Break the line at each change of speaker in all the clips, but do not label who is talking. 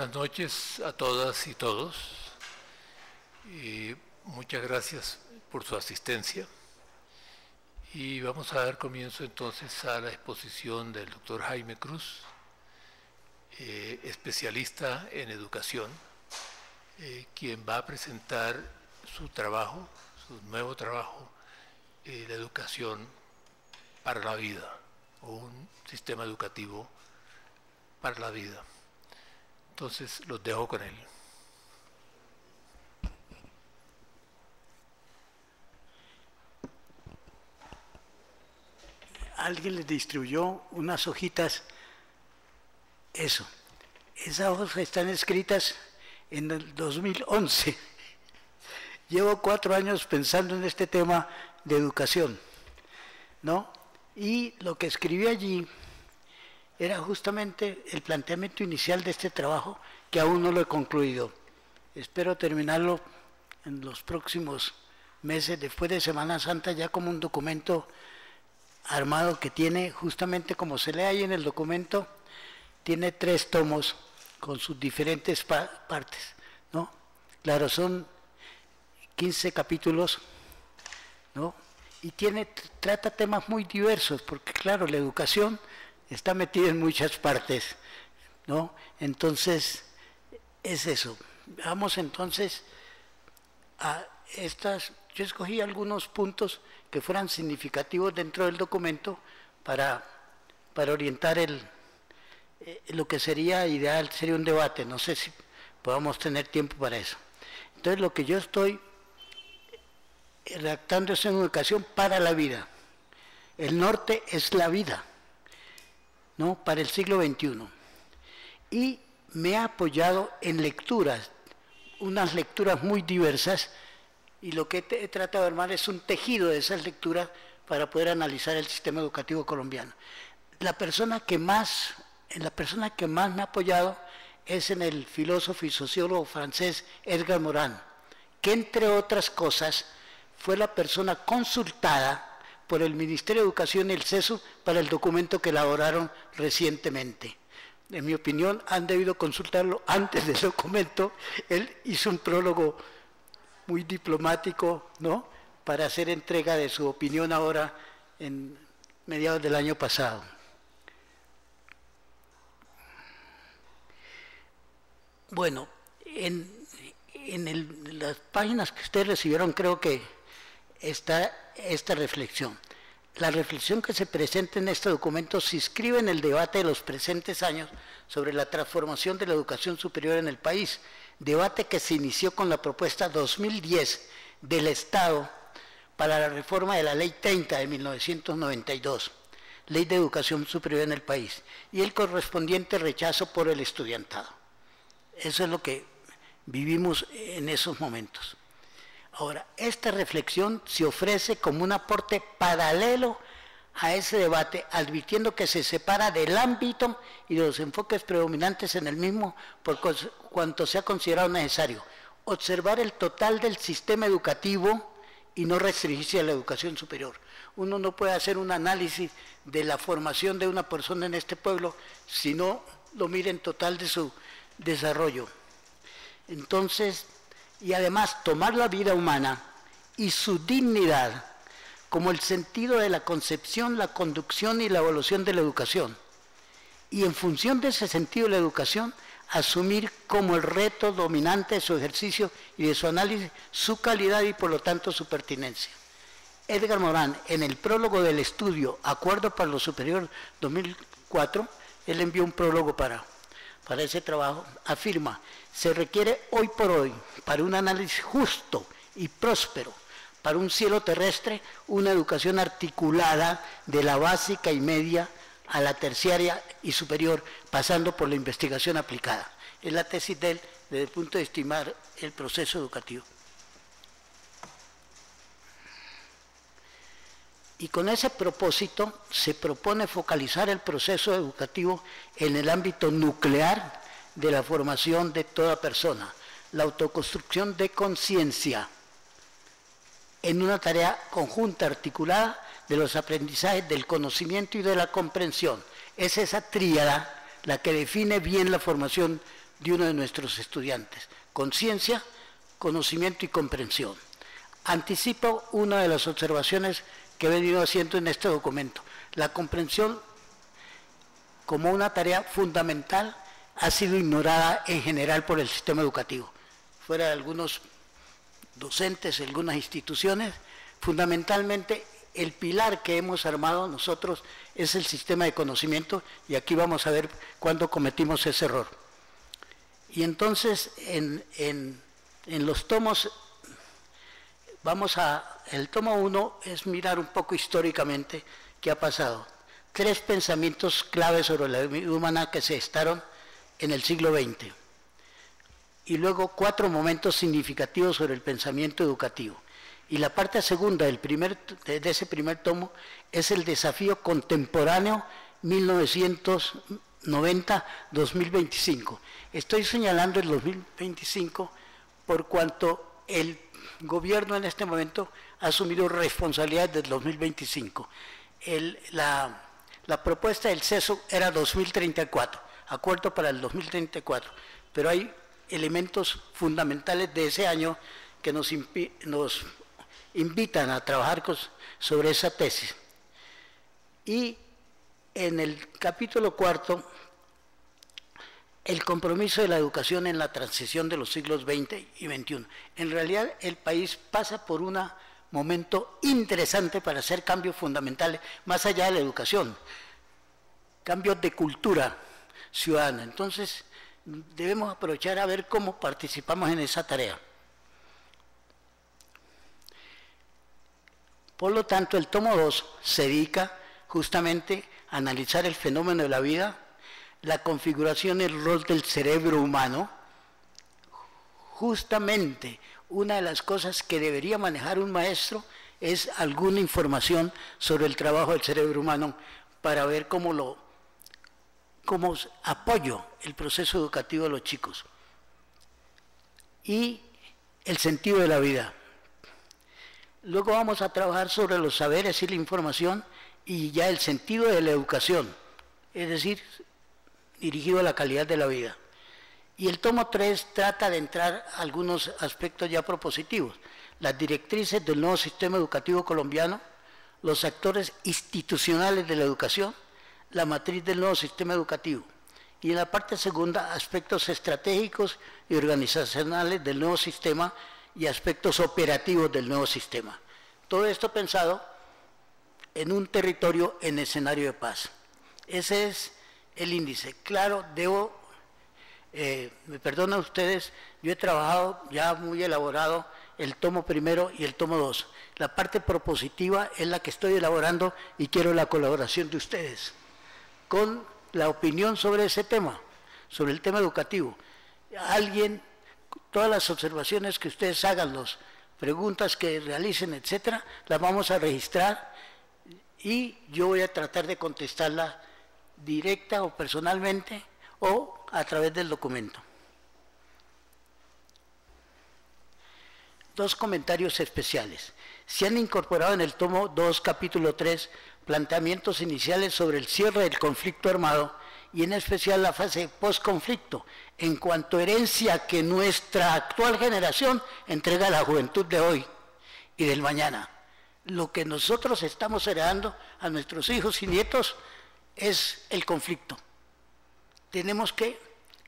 Buenas noches a todas y todos. Muchas gracias por su asistencia. Y vamos a dar comienzo entonces a la exposición del doctor Jaime Cruz, especialista en educación, quien va a presentar su trabajo, su nuevo trabajo, la educación para la vida, o un sistema educativo para la vida. Entonces los dejo con él.
Alguien les distribuyó unas hojitas, eso. Esas hojas están escritas en el 2011. Llevo 4 años pensando en este tema de educación, ¿no? Y lo que escribí allí era justamente el planteamiento inicial de este trabajo, que aún no lo he concluido. Espero terminarlo en los próximos meses, después de Semana Santa, ya como un documento armado que tiene, justamente como se lee ahí en el documento, tiene 3 tomos con sus diferentes partes, ¿no? Claro, son 15 capítulos, ¿no? Y trata temas muy diversos, porque claro, la educación está metida en muchas partes, ¿no? Entonces, es eso. Vamos entonces a estas. Yo escogí algunos puntos que fueran significativos dentro del documento para orientar lo que sería ideal, sería un debate. No sé si podamos tener tiempo para eso. Entonces, lo que yo estoy redactando es en educación para la vida. El norte es la vida, ¿no? Para el siglo XXI. Y me he apoyado en lecturas, unas lecturas muy diversas, y lo que he tratado de armar es un tejido de esas lecturas para poder analizar el sistema educativo colombiano. En la persona que más me ha apoyado es en el filósofo y sociólogo francés Edgar Morin, que entre otras cosas fue la persona consultada por el Ministerio de Educación y el CESU para el documento que elaboraron recientemente. En mi opinión, han debido consultarlo antes del documento. Él hizo un prólogo muy diplomático, ¿no?, para hacer entrega de su opinión ahora en mediados del año pasado. Bueno, en las páginas que ustedes recibieron creo que está esta reflexión. La reflexión que se presenta en este documento se inscribe en el debate de los presentes años sobre la transformación de la educación superior en el país, debate que se inició con la propuesta 2010 del Estado para la reforma de la Ley 30 de 1992, Ley de Educación Superior en el país, y el correspondiente rechazo por el estudiantado. Eso es lo que vivimos en esos momentos. Ahora, esta reflexión se ofrece como un aporte paralelo a ese debate, advirtiendo que se separa del ámbito y de los enfoques predominantes en el mismo por cuanto se ha considerado necesario observar el total del sistema educativo y no restringirse a la educación superior. Uno no puede hacer un análisis de la formación de una persona en este pueblo si no lo mira en total de su desarrollo. Entonces, y además tomar la vida humana y su dignidad como el sentido de la concepción, la conducción y la evaluación de la educación. Y en función de ese sentido de la educación, asumir como el reto dominante de su ejercicio y de su análisis, su calidad y por lo tanto su pertinencia. Edgar Morin, en el prólogo del estudio Acuerdo para lo Superior 2004, él envió un prólogo para ese trabajo, afirma: se requiere hoy por hoy, para un análisis justo y próspero, para un cielo terrestre, una educación articulada de la básica y media a la terciaria y superior, pasando por la investigación aplicada. Es la tesis de él desde el punto de estimar el proceso educativo. Y con ese propósito se propone focalizar el proceso educativo en el ámbito nuclear de la formación de toda persona, la autoconstrucción de conciencia, en una tarea conjunta, articulada, de los aprendizajes, del conocimiento y de la comprensión. Es esa tríada la que define bien la formación de uno de nuestros estudiantes: conciencia, conocimiento y comprensión. Anticipo una de las observaciones que he venido haciendo en este documento. La comprensión, como una tarea fundamental, ha sido ignorada en general por el sistema educativo. Fuera de algunos docentes, algunas instituciones, fundamentalmente el pilar que hemos armado nosotros es el sistema de conocimiento, y aquí vamos a ver cuándo cometimos ese error. Y entonces en los tomos, el tomo 1 es mirar un poco históricamente qué ha pasado. 3 pensamientos claves sobre la vida humana que se gestaron en el siglo XX. Y luego 4 momentos significativos sobre el pensamiento educativo. Y la parte segunda de ese primer tomo es el desafío contemporáneo 1990-2025. Estoy señalando el 2025 por cuanto el gobierno en este momento ha asumido responsabilidades del 2025. La propuesta del CESO era 2034, acuerdo para el 2034, pero hay elementos fundamentales de ese año que nos invitan a trabajar sobre esa tesis. Y en el capítulo 4, el compromiso de la educación en la transición de los siglos XX y XXI. En realidad el país pasa por un momento interesante para hacer cambios fundamentales, más allá de la educación, cambios de cultura ciudadana. Entonces debemos aprovechar a ver cómo participamos en esa tarea. Por lo tanto, el tomo 2 se dedica justamente a analizar el fenómeno de la vida, la configuración y el rol del cerebro humano. Justamente una de las cosas que debería manejar un maestro es alguna información sobre el trabajo del cerebro humano para ver cómo apoyo el proceso educativo de los chicos. Y el sentido de la vida. Luego vamos a trabajar sobre los saberes y la información y ya el sentido de la educación, es decir, dirigido a la calidad de la vida. Y el tomo 3 trata de entrar a algunos aspectos ya propositivos: las directrices del nuevo sistema educativo colombiano, los actores institucionales de la educación, la matriz del nuevo sistema educativo. Y en la parte segunda, aspectos estratégicos y organizacionales del nuevo sistema y aspectos operativos del nuevo sistema. Todo esto pensado en un territorio en escenario de paz. Ese es el índice. Claro, me perdonan ustedes, yo he trabajado ya muy elaborado el tomo primero y el tomo 2. La parte propositiva es la que estoy elaborando y quiero la colaboración de ustedes con la opinión sobre ese tema, sobre el tema educativo. Todas las observaciones que ustedes hagan, las preguntas que realicen, etcétera, las vamos a registrar y yo voy a tratar de contestarla directa o personalmente o a través del documento. 2 comentarios especiales. Se han incorporado en el tomo 2, capítulo 3, planteamientos iniciales sobre el cierre del conflicto armado y en especial la fase post-conflicto, en cuanto a herencia que nuestra actual generación entrega a la juventud de hoy y del mañana. Lo que nosotros estamos heredando a nuestros hijos y nietos es el conflicto. Tenemos que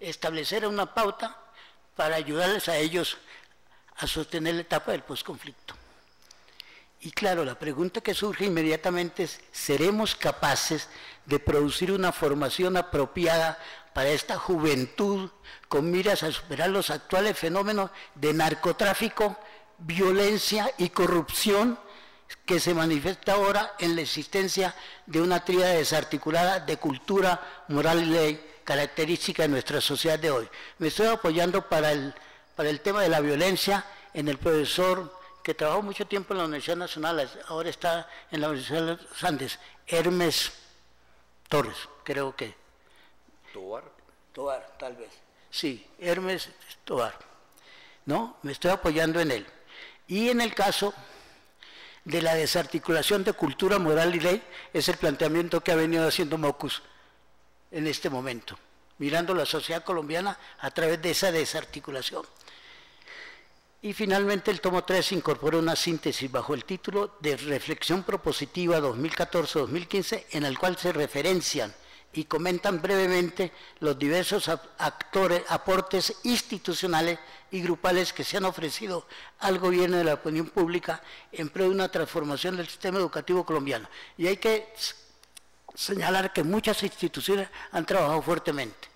establecer una pauta para ayudarles a ellos a sostener la etapa del posconflicto. Y claro, la pregunta que surge inmediatamente es: ¿seremos capaces de producir una formación apropiada para esta juventud con miras a superar los actuales fenómenos de narcotráfico, violencia y corrupción que se manifiesta ahora en la existencia de una tríada desarticulada de cultura, moral y ley, característica de nuestra sociedad de hoy? Me estoy apoyando para el tema de la violencia en el profesor que trabajó mucho tiempo en la Universidad Nacional, ahora está en la Universidad de los Andes, Hermes Torres, creo que. Tovar, tal vez. Sí, Hermes Tovar. ¿No? Me estoy apoyando en él. Y en el caso de la desarticulación de cultura, moral y ley, es el planteamiento que ha venido haciendo Mocus en este momento. mirando la sociedad colombiana a través de esa desarticulación. Y finalmente el tomo 3 incorpora una síntesis bajo el título de Reflexión Propositiva 2014-2015, en el cual se referencian y comentan brevemente los diversos aportes institucionales y grupales que se han ofrecido al gobierno de la opinión pública en pro de una transformación del sistema educativo colombiano. Y hay que señalar que muchas instituciones han trabajado fuertemente.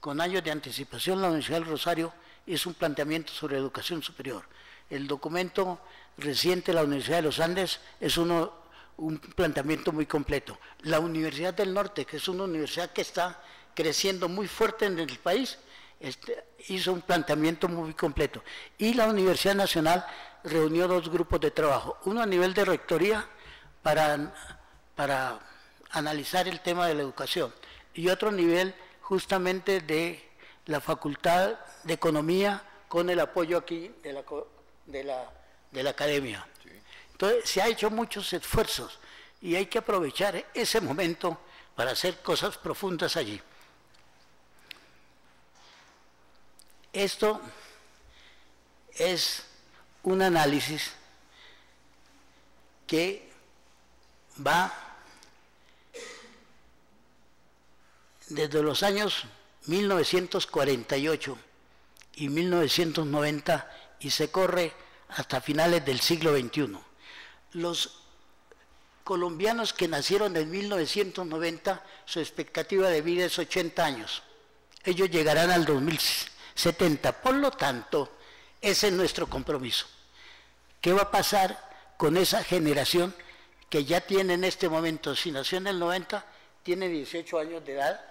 Con años de anticipación, la Universidad del Rosario hizo un planteamiento sobre educación superior. El documento reciente de la Universidad de los Andes es un planteamiento muy completo. La Universidad del Norte, que es una universidad que está creciendo muy fuerte en el país, hizo un planteamiento muy completo. Y la Universidad Nacional reunió dos grupos de trabajo, uno a nivel de rectoría para analizar el tema de la educación y otro nivel justamente de la Facultad de Economía con el apoyo aquí de la academia. Sí. Entonces se ha hecho muchos esfuerzos y hay que aprovechar ese momento para hacer cosas profundas allí. Esto es un análisis que va desde los años 1948 y 1990 y se corre hasta finales del siglo XXI. Los colombianos que nacieron en 1990, su expectativa de vida es 80 años. Ellos llegarán al 2070. Por lo tanto, ese es nuestro compromiso. ¿Qué va a pasar con esa generación que ya tiene en este momento, si nació en el 90, tiene 18 años de edad?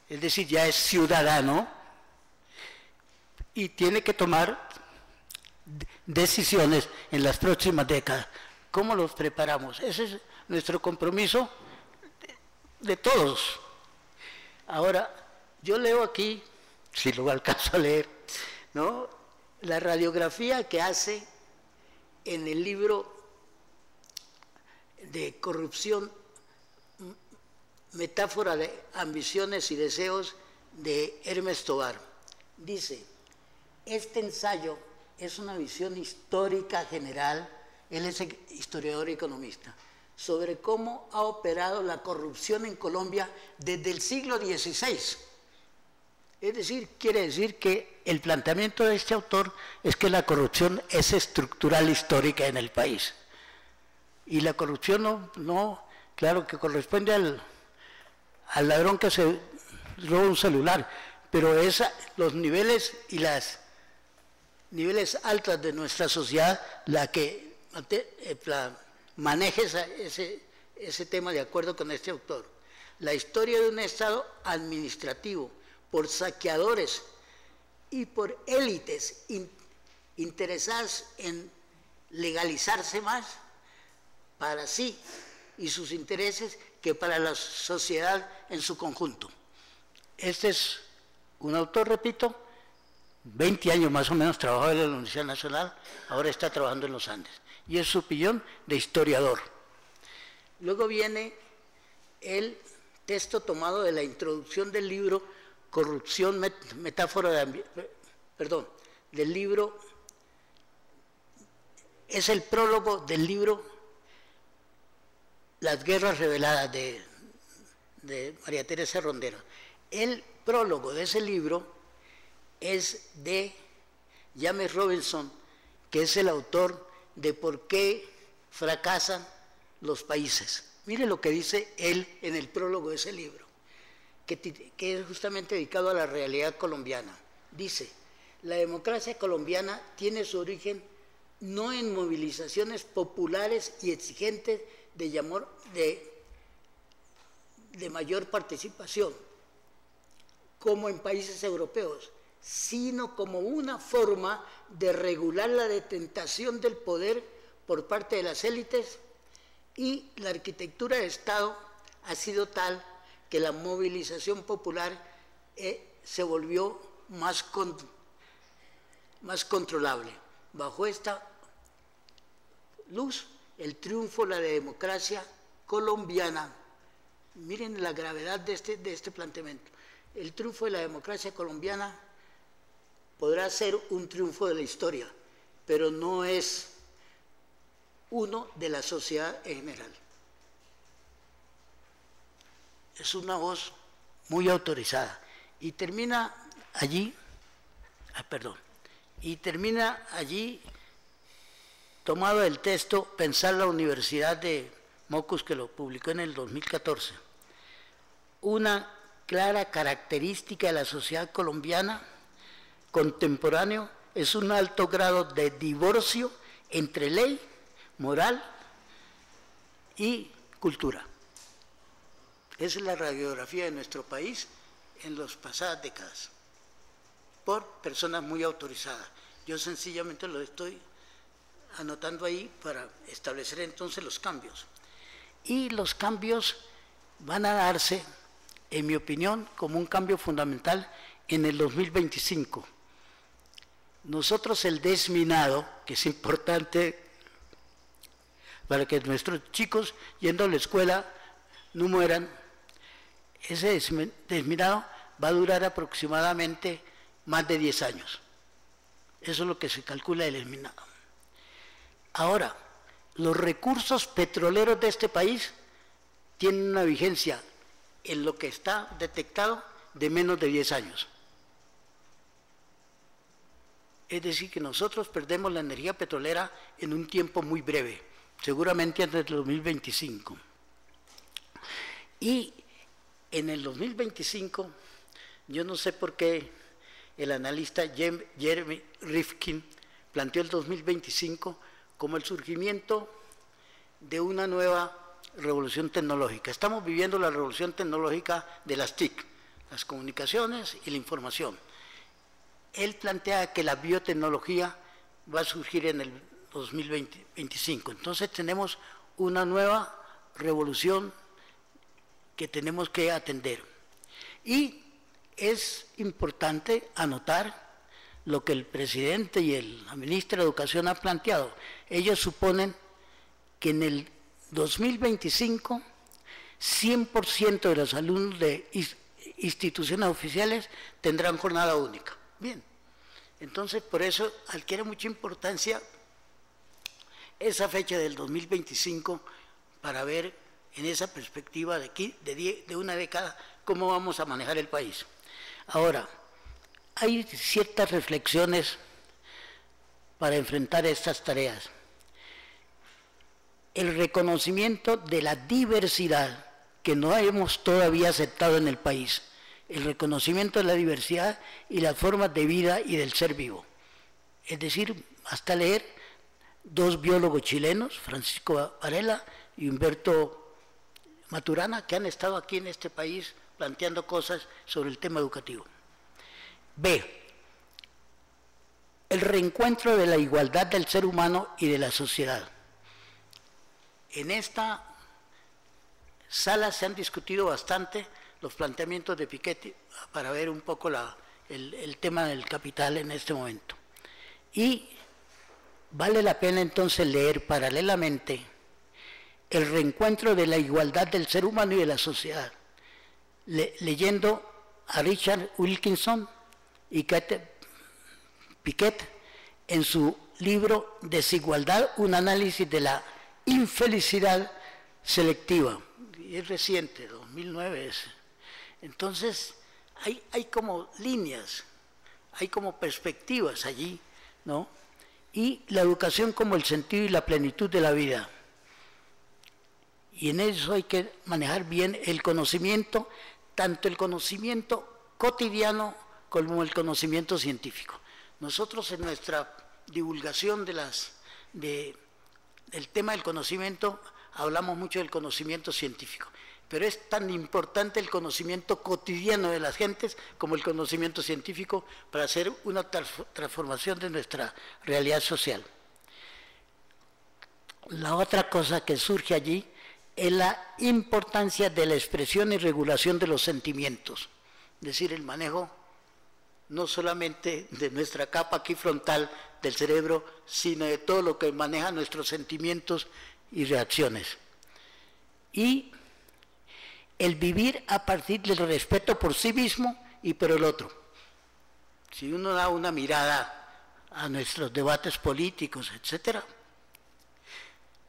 Es decir, ya es ciudadano y tiene que tomar decisiones en las próximas décadas. ¿Cómo los preparamos? Ese es nuestro compromiso de todos. Ahora, yo leo aquí, si lo alcanzo a leer, ¿no?, la radiografía que hace en el libro de corrupción, metáfora de ambiciones y deseos, de Hermes Tobar. Dice, este ensayo es una visión histórica general, él es historiador y economista, sobre cómo ha operado la corrupción en Colombia desde el siglo XVI. Es decir, quiere decir que el planteamiento de este autor es que la corrupción es estructural histórica en el país. Y la corrupción no claro que corresponde al ladrón que se roba un celular, pero los niveles y las niveles altos de nuestra sociedad la que maneja ese tema, de acuerdo con este autor. La historia de un Estado administrativo por saqueadores y por élites interesadas en legalizarse más para sí y sus intereses que para la sociedad en su conjunto. Este es un autor, repito, 20 años más o menos trabajó en la Universidad Nacional, ahora está trabajando en los Andes, y es su opinión de historiador. Luego viene el texto tomado de la introducción del libro Corrupción, metáfora de del libro, es el prólogo del libro Las guerras reveladas de María Teresa Rondero. El prólogo de ese libro es de James Robinson, que es el autor de Por qué fracasan los países. Mire lo que dice él en el prólogo de ese libro, que es justamente dedicado a la realidad colombiana. Dice, la democracia colombiana tiene su origen no en movilizaciones populares y exigentes de mayor participación, como en países europeos, sino como una forma de regular la detentación del poder por parte de las élites, y la arquitectura de Estado ha sido tal que la movilización popular se volvió más controlable. Bajo esta luz, el triunfo de la democracia colombiana, miren la gravedad de este planteamiento, el triunfo de la democracia colombiana podrá ser un triunfo de la historia, pero no es uno de la sociedad en general. Es una voz muy autorizada. Y termina allí, tomado del texto Pensar la Universidad de Mocus, que lo publicó en el 2014. Una clara característica de la sociedad colombiana contemporáneo es un alto grado de divorcio entre ley, moral y cultura. Esa es la radiografía de nuestro país en las pasadas décadas, por personas muy autorizadas. Yo sencillamente lo estoy anotando ahí para establecer entonces los cambios. Y los cambios van a darse, en mi opinión, como un cambio fundamental en el 2025. Nosotros el desminado, que es importante para que nuestros chicos yendo a la escuela no mueran, ese desminado va a durar aproximadamente más de 10 años. Eso es lo que se calcula el desminado. Ahora, los recursos petroleros de este país tienen una vigencia en lo que está detectado de menos de 10 años. Es decir, que nosotros perdemos la energía petrolera en un tiempo muy breve, seguramente antes del 2025. Y en el 2025, yo no sé por qué el analista Jeremy Rifkin planteó el 2025 como el surgimiento de una nueva revolución tecnológica. Estamos viviendo la revolución tecnológica de las TIC, las comunicaciones y la información. Él plantea que la biotecnología va a surgir en el 2025. Entonces tenemos una nueva revolución que tenemos que atender. Y es importante anotar lo que el presidente y la ministra de Educación han planteado. Ellos suponen que en el 2025 100% de los alumnos de instituciones oficiales tendrán jornada única. Bien, entonces por eso adquiere mucha importancia esa fecha del 2025 para ver en esa perspectiva de una década cómo vamos a manejar el país. Ahora, hay ciertas reflexiones para enfrentar estas tareas. El reconocimiento de la diversidad que no hemos todavía aceptado en el país, el reconocimiento de la diversidad y las formas de vida y del ser vivo. Es decir, hasta leer dos biólogos chilenos, Francisco Varela y Humberto Maturana, que han estado aquí en este país planteando cosas sobre el tema educativo. B. El reencuentro de la igualdad del ser humano y de la sociedad. En esta sala se han discutido bastante los planteamientos de Piketty para ver un poco el tema del capital en este momento. Y vale la pena entonces leer paralelamente el reencuentro de la igualdad del ser humano y de la sociedad, leyendo a Richard Wilkinson y Kate Piketty en su libro Desigualdad, un análisis de la infelicidad selectiva. Y es reciente, 2009 es. Entonces, hay como líneas, hay como perspectivas allí, ¿no? Y la educación como el sentido y la plenitud de la vida. Y en eso hay que manejar bien el conocimiento, tanto el conocimiento cotidiano como el conocimiento científico. Nosotros en nuestra divulgación del tema del conocimiento hablamos mucho del conocimiento científico, pero es tan importante el conocimiento cotidiano de las gentes como el conocimiento científico para hacer una transformación de nuestra realidad social. La otra cosa que surge allí es la importancia de la expresión y regulación de los sentimientos, es decir, el manejo no solamente de nuestra capa aquí frontal del cerebro, sino de todo lo que maneja nuestros sentimientos y reacciones. Y el vivir a partir del respeto por sí mismo y por el otro. Si uno da una mirada a nuestros debates políticos, etcétera,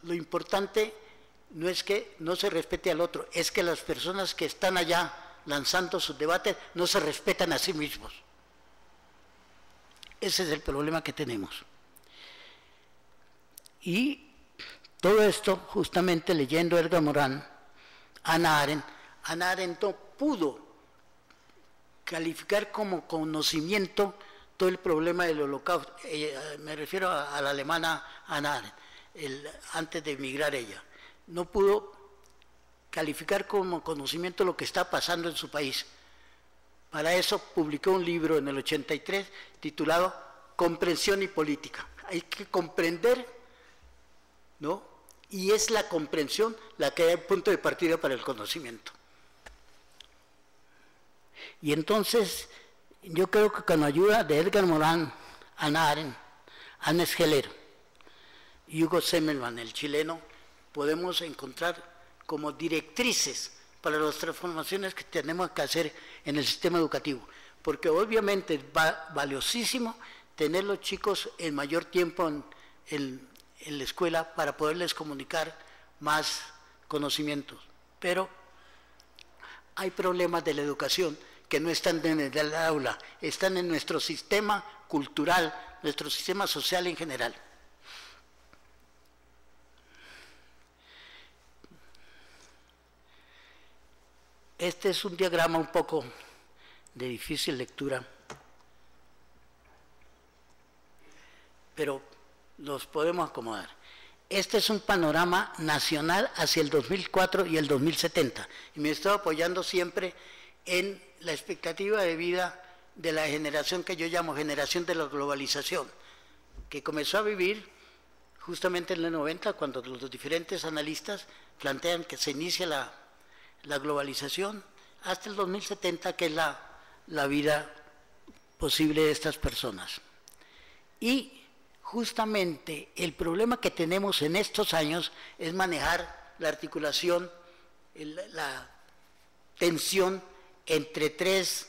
lo importante no es que no se respete al otro, es que las personas que están allá lanzando sus debates no se respetan a sí mismos. Ese es el problema que tenemos. Y todo esto, justamente leyendo Edgar Morin, Hannah Arendt no pudo calificar como conocimiento todo el problema del Holocausto. Me refiero a la alemana Hannah Arendt, antes de emigrar ella. No pudo calificar como conocimiento lo que está pasando en su país. Para eso publicó un libro en el 83 titulado Comprensión y Política. Hay que comprender, ¿no? Y es la comprensión la que da el punto de partida para el conocimiento. Y entonces, yo creo que con la ayuda de Edgar Morin, Hannah Arendt, Hannes Heller y Hugo Semmelmann, el chileno, podemos encontrar como directrices para las transformaciones que tenemos que hacer en el sistema educativo. Porque obviamente es valiosísimo tener los chicos el mayor tiempo en la escuela para poderles comunicar más conocimientos. Pero hay problemas de la educación que no están en el aula, están en nuestro sistema cultural, nuestro sistema social en general. Este es un diagrama un poco de difícil lectura, pero los podemos acomodar. Este es un panorama nacional hacia el 2004 y el 2070, y me estoy apoyando siempre en la expectativa de vida de la generación que yo llamo generación de la globalización, que comenzó a vivir justamente en los 90, cuando los diferentes analistas plantean que se inicia la globalización, hasta el 2070, que es la vida posible de estas personas. Y justamente el problema que tenemos en estos años es manejar la articulación, la tensión entre tres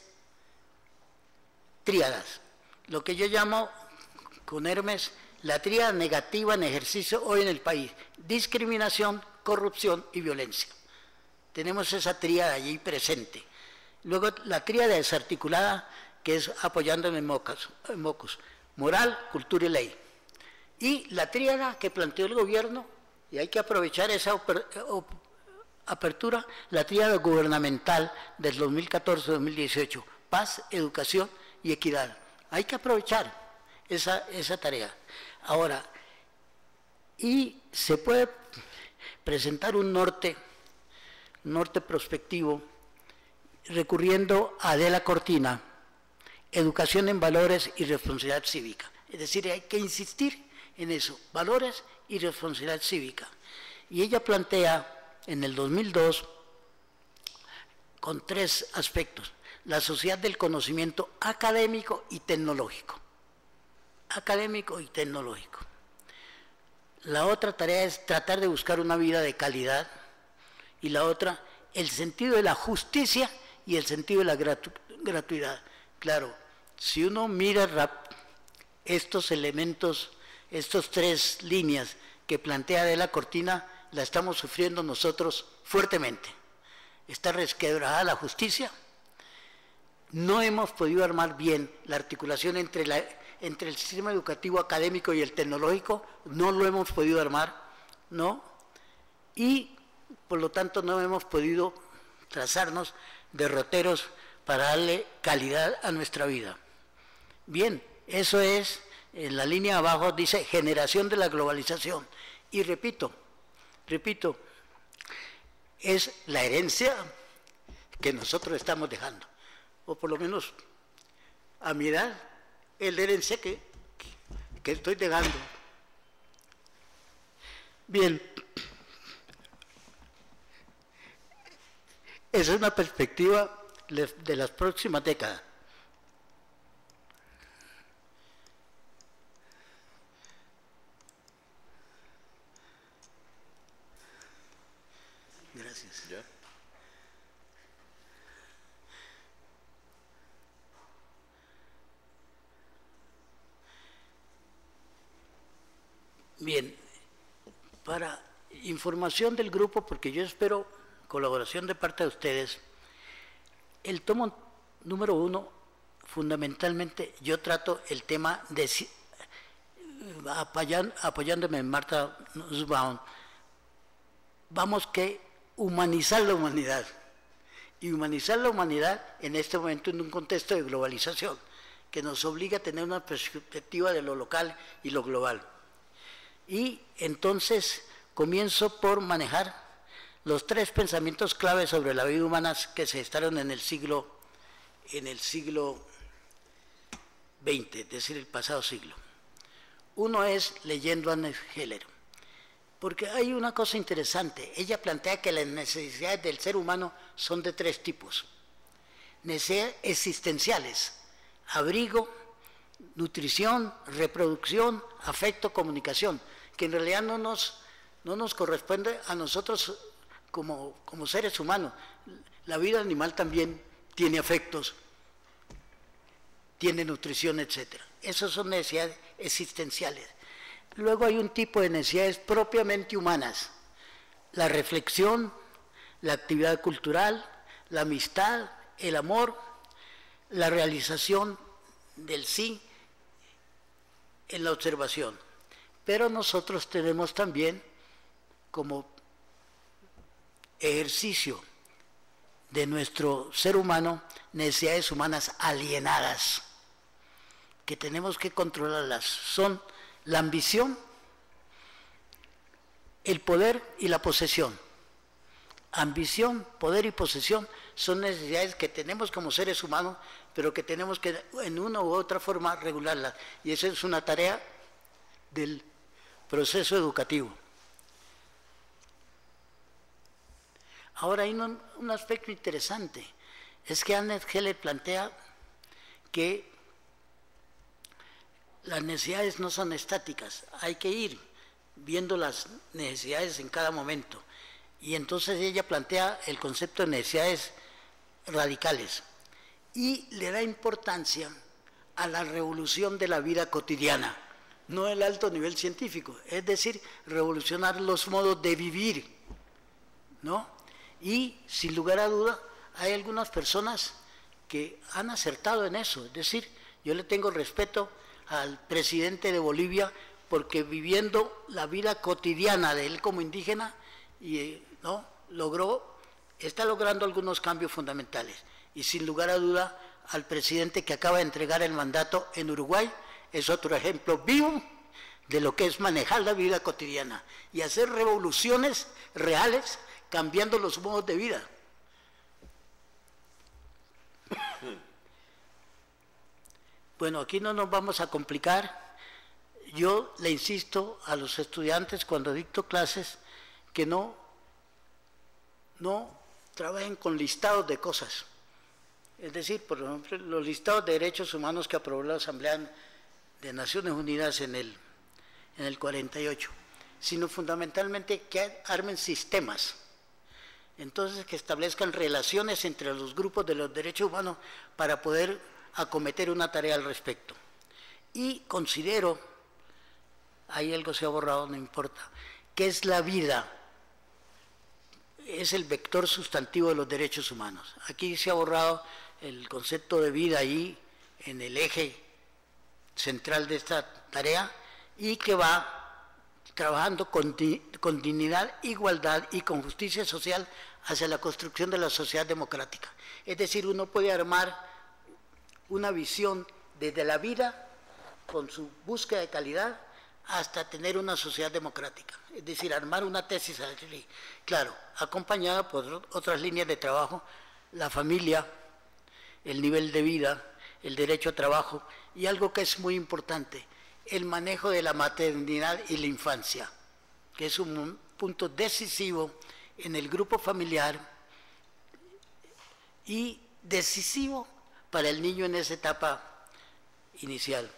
tríadas, lo que yo llamo con Hermes la tríada negativa en ejercicio hoy en el país: discriminación, corrupción y violencia. Tenemos esa tríada allí presente. Luego la tríada desarticulada, que es apoyando en Mocus, moral, cultura y ley. Y la tríada que planteó el gobierno, y hay que aprovechar esa apertura, la tríada gubernamental del 2014-2018, paz, educación y equidad. Hay que aprovechar esa tarea. Ahora, y se puede presentar un norte prospectivo, recurriendo a Adela Cortina, educación en valores y responsabilidad cívica. Es decir, hay que insistir en eso, valores y responsabilidad cívica. Y ella plantea en el 2002, con tres aspectos: la sociedad del conocimiento académico y tecnológico. Académico y tecnológico. La otra tarea es tratar de buscar una vida de calidad, y la otra, el sentido de la justicia y el sentido de la gratuidad. Claro, si uno mira estos elementos, estas tres líneas que plantea Adela Cortina, la estamos sufriendo nosotros fuertemente. Está resquebrajada la justicia, no hemos podido armar bien la articulación entre el sistema educativo académico y el tecnológico, no lo hemos podido armar, ¿no? Y por lo tanto no hemos podido trazarnos derroteros para darle calidad a nuestra vida. Bien, eso es, en la línea abajo dice generación de la globalización. Y repito, es la herencia que nosotros estamos dejando, o por lo menos a mi edad, es la herencia que estoy dejando. Bien, esa es una perspectiva de las próximas décadas. Gracias. ¿Ya? Bien, para información del grupo, porque yo espero colaboración de parte de ustedes, el tomo número 1, fundamentalmente yo trato el tema de, apoyándome en Martha Nussbaum, vamos que humanizar la humanidad, y humanizar la humanidad en este momento en un contexto de globalización, que nos obliga a tener una perspectiva de lo local y lo global. Y entonces comienzo por manejar los 3 pensamientos claves sobre la vida humana que se gestaron en el siglo XX, es decir, el pasado siglo. Uno es leyendo a Annette Heller, porque hay una cosa interesante. Ella plantea que las necesidades del ser humano son de 3 tipos. Necesidades existenciales: abrigo, nutrición, reproducción, afecto, comunicación, que en realidad no nos corresponde a nosotros como seres humanos. La vida animal también tiene afectos, tiene nutrición, etc. Esas son necesidades existenciales. Luego hay un tipo de necesidades propiamente humanas: la reflexión, la actividad cultural, la amistad, el amor, la realización del sí en la observación. Pero nosotros tenemos también, como ejercicio de nuestro ser humano, necesidades humanas alienadas, que tenemos que controlarlas. Son la ambición, el poder y la posesión. Ambición, poder y posesión son necesidades que tenemos como seres humanos, pero que tenemos que en una u otra forma regularlas. Y esa es una tarea del proceso educativo. Ahora hay un aspecto interesante, es que Annette Heller plantea que las necesidades no son estáticas, hay que ir viendo las necesidades en cada momento. Y entonces ella plantea el concepto de necesidades radicales y le da importancia a la revolución de la vida cotidiana, no el alto nivel científico, es decir, revolucionar los modos de vivir, ¿no? Y sin lugar a duda hay algunas personas que han acertado en eso, es decir, yo le tengo respeto al presidente de Bolivia porque viviendo la vida cotidiana de él como indígena, ¿no?, está logrando algunos cambios fundamentales. Y sin lugar a duda al presidente que acaba de entregar el mandato en Uruguay es otro ejemplo vivo de lo que es manejar la vida cotidiana y hacer revoluciones reales cambiando los modos de vida. Bueno, aquí no nos vamos a complicar. Yo le insisto a los estudiantes cuando dicto clases que no trabajen con listados de cosas. Es decir, por ejemplo, los listados de derechos humanos que aprobó la Asamblea de Naciones Unidas en el 48, sino fundamentalmente que armen sistemas. Entonces, que establezcan relaciones entre los grupos de los derechos humanos para poder acometer una tarea al respecto. Y considero, ahí algo se ha borrado, no importa, que es la vida, es el vector sustantivo de los derechos humanos. Aquí se ha borrado el concepto de vida ahí en el eje central de esta tarea y que va trabajando con dignidad, igualdad y con justicia social hacia la construcción de la sociedad democrática. Es decir, uno puede armar una visión desde la vida con su búsqueda de calidad hasta tener una sociedad democrática, es decir, armar una tesis, claro, acompañada por otras líneas de trabajo, la familia, el nivel de vida, el derecho a trabajo y algo que es muy importante, el manejo de la maternidad y la infancia, que es un punto decisivo en el grupo familiar y decisivo para el niño en esa etapa inicial.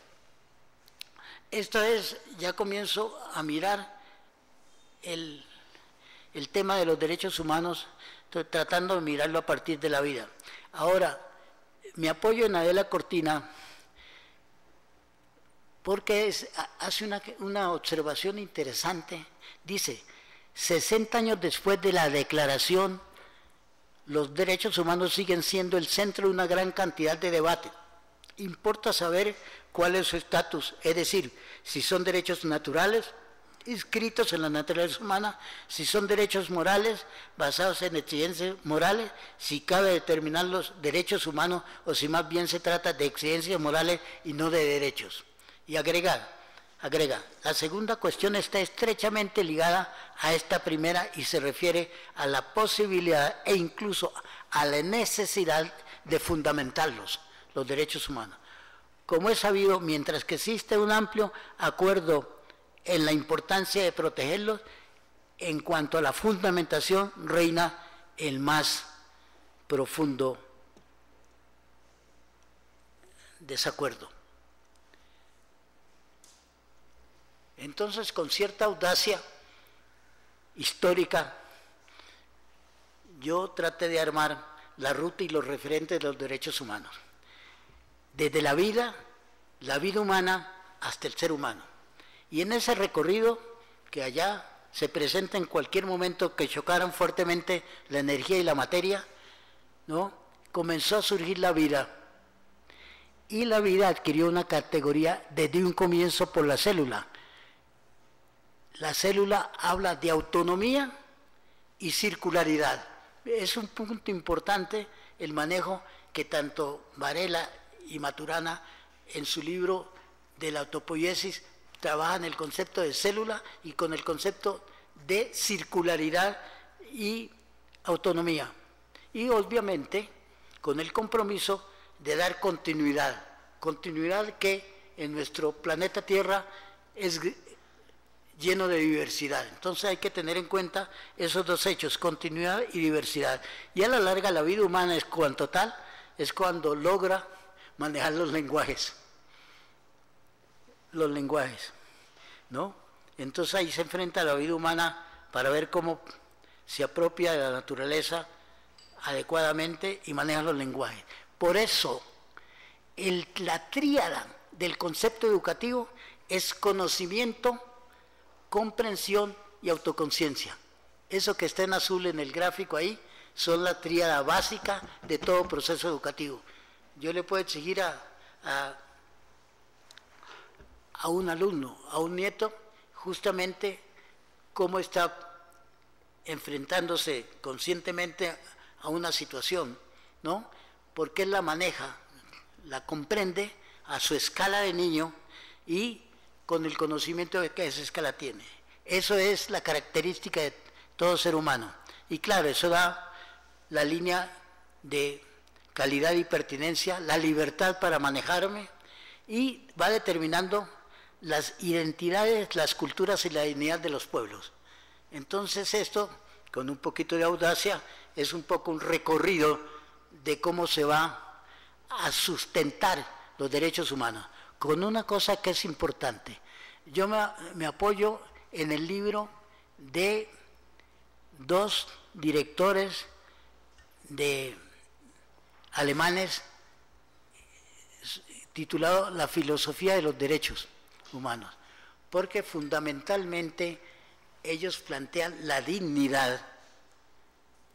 Esto es, ya comienzo a mirar el tema de los derechos humanos, tratando de mirarlo a partir de la vida. Ahora, me apoyo en Adela Cortina porque hace una observación interesante. Dice, 60 años después de la declaración, los derechos humanos siguen siendo el centro de una gran cantidad de debates. Importa saber cuál es su estatus, es decir, si son derechos naturales, inscritos en la naturaleza humana, si son derechos morales, basados en exigencias morales, si cabe determinar los derechos humanos o si más bien se trata de exigencias morales y no de derechos. Y agrega, la segunda cuestión está estrechamente ligada a esta primera y se refiere a la posibilidad e incluso a la necesidad de fundamentarlos, los derechos humanos. Como es sabido, mientras que existe un amplio acuerdo en la importancia de protegerlos, en cuanto a la fundamentación reina el más profundo desacuerdo. Entonces, con cierta audacia histórica, yo traté de armar la ruta y los referentes de los derechos humanos, desde la vida humana hasta el ser humano. Y en ese recorrido, que allá se presenta en cualquier momento que chocaran fuertemente la energía y la materia, ¿no?, comenzó a surgir la vida. Y la vida adquirió una categoría desde un comienzo por la célula. La célula habla de autonomía y circularidad. Es un punto importante el manejo que tanto Varela y Maturana en su libro de la autopoiesis trabajan el concepto de célula y con el concepto de circularidad y autonomía. Y obviamente con el compromiso de dar continuidad que en nuestro planeta Tierra es lleno de diversidad. Entonces hay que tener en cuenta esos dos hechos, continuidad y diversidad. Y a la larga la vida humana es cuanto tal, es cuando logra manejar los lenguajes, ¿no? Entonces ahí se enfrenta a la vida humana para ver cómo se apropia de la naturaleza adecuadamente y maneja los lenguajes. Por eso, la tríada del concepto educativo es conocimiento, comprensión y autoconciencia. Eso que está en azul en el gráfico ahí son la tríada básica de todo proceso educativo. Yo le puedo exigir a un alumno, a un nieto, justamente cómo está enfrentándose conscientemente a una situación, ¿no? Porque él la maneja, la comprende a su escala de niño y con el conocimiento de que esa escala tiene. Eso es la característica de todo ser humano. Y claro, eso da la línea de calidad y pertinencia, la libertad para manejarme y va determinando las identidades, las culturas y la dignidad de los pueblos. Entonces esto, con un poquito de audacia, es un poco un recorrido de cómo se va a sustentar los derechos humanos, con una cosa que es importante. Yo me apoyo en el libro de dos directores alemanes titulado La filosofía de los derechos humanos, porque fundamentalmente ellos plantean la dignidad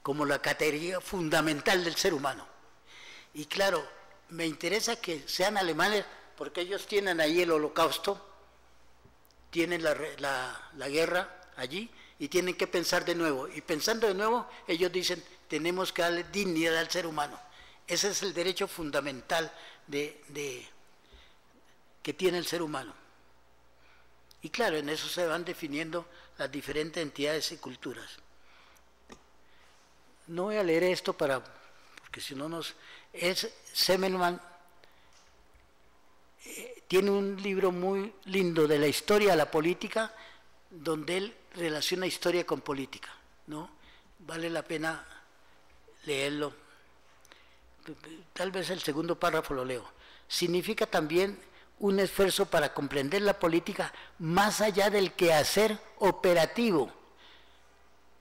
como la categoría fundamental del ser humano. Y claro, me interesa que sean alemanes porque ellos tienen ahí el Holocausto, tienen la guerra allí y tienen que pensar de nuevo. Y pensando de nuevo, ellos dicen, tenemos que darle dignidad al ser humano. Ese es el derecho fundamental que tiene el ser humano. Y claro, en eso se van definiendo las diferentes entidades y culturas. No voy a leer esto porque si no Semmelmann tiene un libro muy lindo de la historia de la política, donde él relaciona historia con política, ¿no? Vale la pena leerlo. Tal vez el segundo párrafo lo leo. Significa también un esfuerzo para comprender la política más allá del quehacer operativo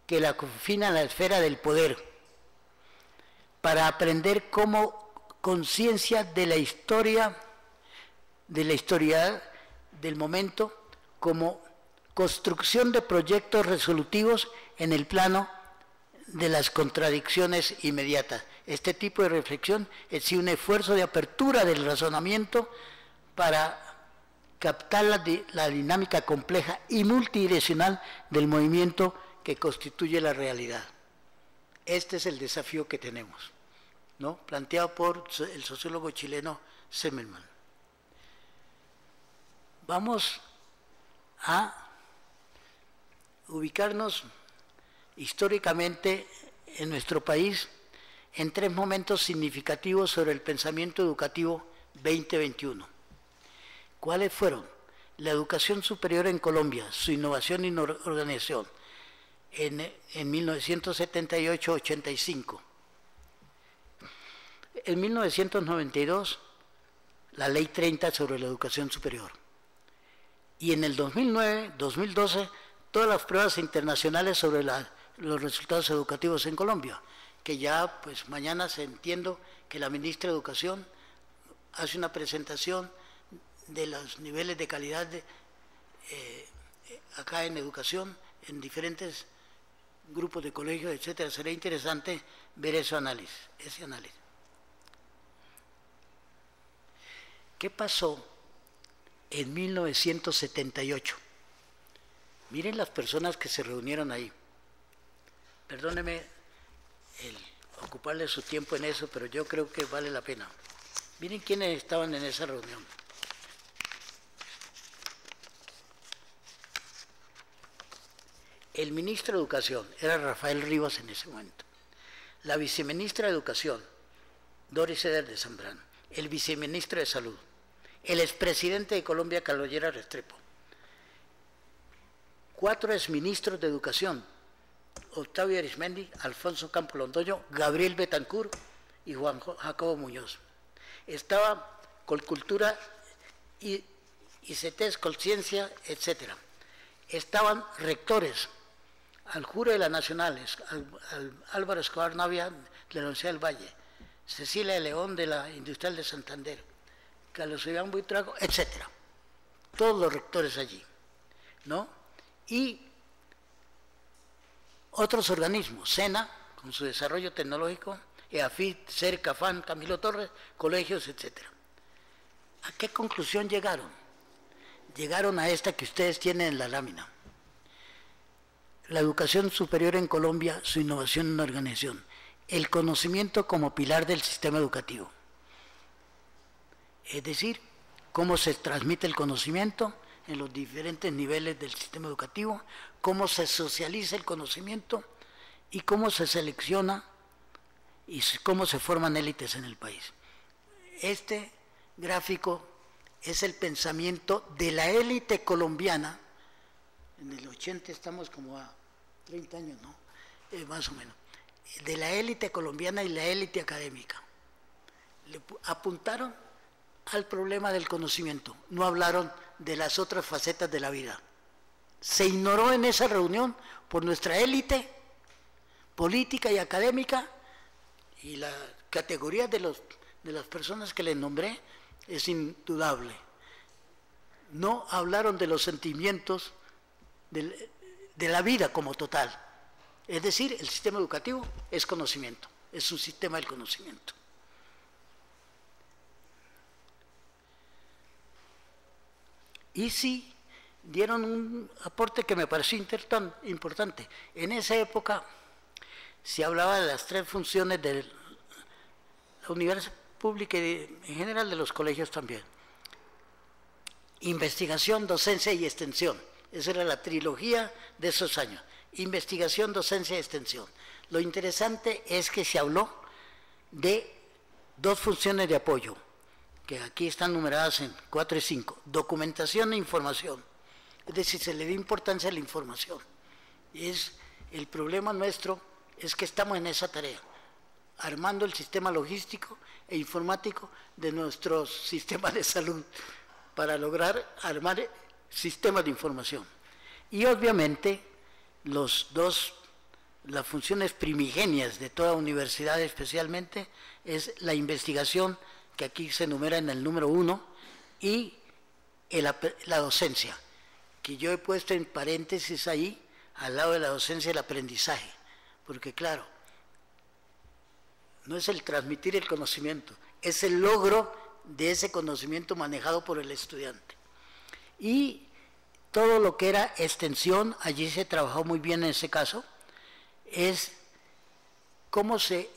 que la confina a la esfera del poder, para aprender cómo conciencia de la historia del momento como construcción de proyectos resolutivos en el plano de las contradicciones inmediatas. Este tipo de reflexión es un esfuerzo de apertura del razonamiento para captar la dinámica compleja y multidireccional del movimiento que constituye la realidad. Este es el desafío que tenemos, ¿no? Planteado por el sociólogo chileno Semmelman. Vamos a ubicarnos históricamente en nuestro país en tres momentos significativos sobre el pensamiento educativo 2021. ¿Cuáles fueron? La educación superior en Colombia, su innovación y organización, en 1978-85. En 1992, la Ley 30 sobre la educación superior. Y en el 2009-2012, todas las pruebas internacionales sobre los resultados educativos en Colombia, que ya pues mañana entiendo que la ministra de Educación hace una presentación de los niveles de calidad acá en educación, en diferentes grupos de colegios, etcétera. Será interesante ver ese análisis. ¿Qué pasó en 1978? Miren las personas que se reunieron ahí. Perdóneme el ocuparle su tiempo en eso, pero yo creo que vale la pena. Miren quiénes estaban en esa reunión. El ministro de Educación era Rafael Rivas en ese momento. La viceministra de Educación, Doris Eder de Zambrano. El viceministro de Salud. El expresidente de Colombia, Carlos Lleras Restrepo. 4 exministros de Educación, Octavio Arismendi, Alfonso Campo Londoño, Gabriel Betancourt y Juan Jacobo Muñoz. Estaba Colcultura y ICETES, Colciencia, etc. Estaban rectores, al Juro de las Nacionales, Álvaro Escobar Navia de la Universidad del Valle, Cecilia de León de la Industrial de Santander, Carlos Iván Buitrago, etc. Todos los rectores allí, ¿no? Y otros organismos, SENA, con su desarrollo tecnológico, EAFIT, CERCA, FAN, Camilo Torres, colegios, etc. ¿A qué conclusión llegaron? Llegaron a esta que ustedes tienen en la lámina. La educación superior en Colombia, su innovación en la organización. El conocimiento como pilar del sistema educativo. Es decir, cómo se transmite el conocimiento en los diferentes niveles del sistema educativo, cómo se socializa el conocimiento y cómo se selecciona y cómo se forman élites en el país. Este gráfico es el pensamiento de la élite colombiana. En el 80 estamos como a 30 años, ¿no? Más o menos. De la élite colombiana y la élite académica. Le apuntaron al problema del conocimiento, no hablaron de las otras facetas de la vida. Se ignoró en esa reunión por nuestra élite política y académica, y la categoría de las personas que les nombré es indudable. No hablaron de los sentimientos de la vida como total. Es decir, el sistema educativo es conocimiento, es un sistema del conocimiento. Y sí, dieron un aporte que me pareció importante. En esa época se hablaba de las 3 funciones de la universidad pública y en general de los colegios también. Investigación, docencia y extensión. Esa era la trilogía de esos años. Investigación, docencia y extensión. Lo interesante es que se habló de 2 funciones de apoyo, que aquí están numeradas en 4 y 5. Documentación e información. Es decir, se le dio importancia a la información. El problema nuestro es que estamos en esa tarea, armando el sistema logístico e informático de nuestros sistemas de salud para lograr armar sistemas de información. Y obviamente las funciones primigenias de toda universidad especialmente es la investigación, que aquí se enumera en el número 1, y la docencia, que yo he puesto en paréntesis ahí, al lado de la docencia, el aprendizaje, porque claro, no es el transmitir el conocimiento, es el logro de ese conocimiento manejado por el estudiante. Y todo lo que era extensión, allí se trabajó muy bien en ese caso, es cómo se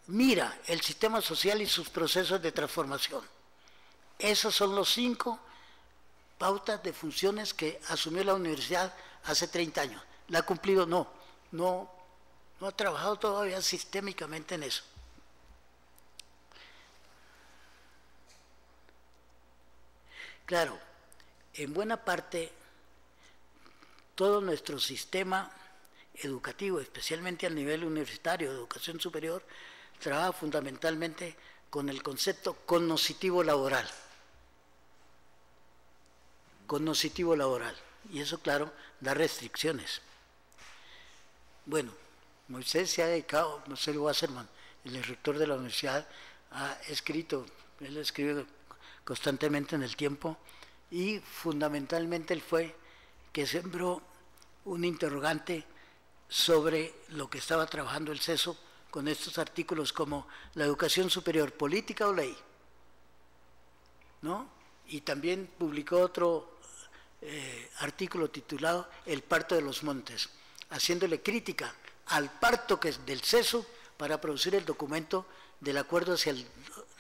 mira el sistema social y sus procesos de transformación. Esos son los 5 pautas de funciones que asumió la universidad hace 30 años. ¿La ha cumplido? No ha trabajado todavía sistémicamente en eso. Claro, en buena parte todo nuestro sistema educativo, especialmente al nivel universitario, de educación superior, trabaja fundamentalmente con el concepto cognoscitivo laboral. Cognoscitivo laboral. Y eso, claro, da restricciones. Bueno, Moisés se ha dedicado, Marcelo Wasserman, el rector de la universidad, ha escrito, él escribe constantemente en El Tiempo, y fundamentalmente él fue que sembró un interrogante sobre lo que estaba trabajando el CESO con estos artículos como la educación superior, política o ley, ¿no? Y también publicó otro artículo titulado El parto de los montes, haciéndole crítica al parto que es del CESO para producir el documento del acuerdo hacia el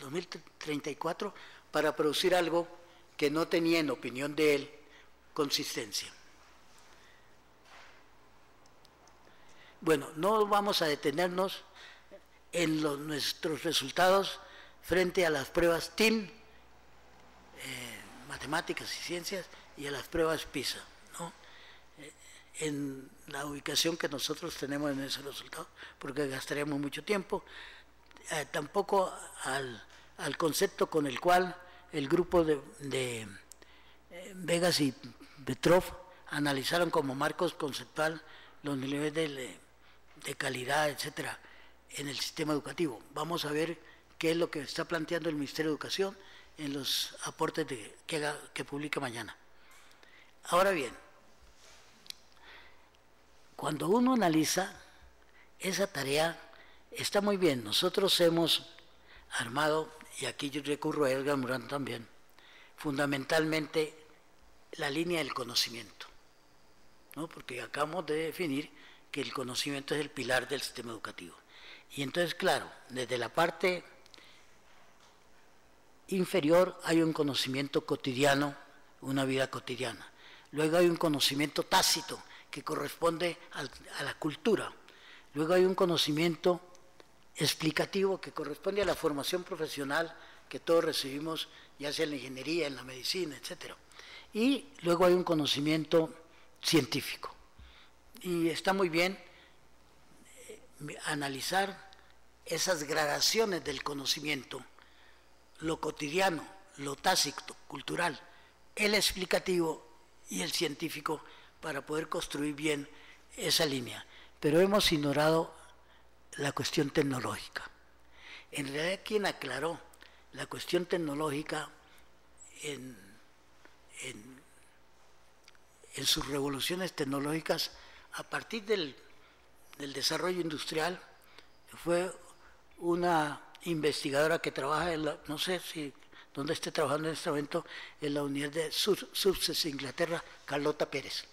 2034, para producir algo que no tenía, en opinión de él, consistencia. Bueno, no vamos a detenernos en nuestros resultados frente a las pruebas TIM, matemáticas y ciencias, y a las pruebas PISA, ¿no? En la ubicación que nosotros tenemos en ese resultado, porque gastaríamos mucho tiempo, tampoco al concepto con el cual el grupo de Vegas y Petrov analizaron como marcos conceptual los niveles de calidad, etcétera, en el sistema educativo. Vamos a ver qué es lo que está planteando el Ministerio de Educación en los aportes que publica mañana. Ahora bien, cuando uno analiza esa tarea, está muy bien. Nosotros hemos armado, y aquí yo recurro a Edgar Morin también, fundamentalmente la línea del conocimiento, ¿no? Porque acabamos de definir que el conocimiento es el pilar del sistema educativo. Y entonces, claro, desde la parte inferior hay un conocimiento cotidiano, una vida cotidiana. Luego hay un conocimiento tácito que corresponde a la cultura. Luego hay un conocimiento explicativo que corresponde a la formación profesional que todos recibimos, ya sea en la ingeniería, en la medicina, etc. Y luego hay un conocimiento científico. Y está muy bien analizar esas gradaciones del conocimiento, lo cotidiano, lo tácito, cultural, el explicativo y el científico, para poder construir bien esa línea. Pero hemos ignorado la cuestión tecnológica. En realidad, quien aclaró la cuestión tecnológica en sus revoluciones tecnológicas a partir del desarrollo industrial fue una investigadora que trabaja en la, no sé si dónde esté trabajando en este momento, en la unidad de Sussex, Inglaterra, Carlota Pérez,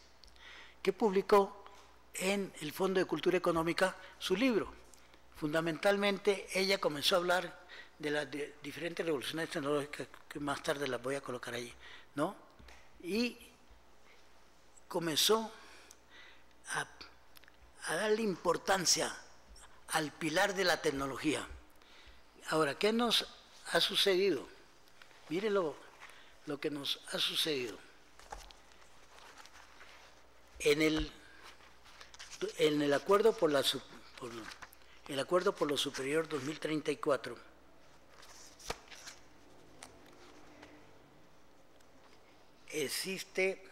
que publicó en el Fondo de Cultura Económica su libro. Fundamentalmente ella comenzó a hablar de las diferentes revoluciones tecnológicas, que más tarde las voy a colocar allí, ¿no? Y comenzó a darle importancia al pilar de la tecnología. Ahora, ¿qué nos ha sucedido? Mire lo que nos ha sucedido. En el acuerdo por lo superior 2034, existe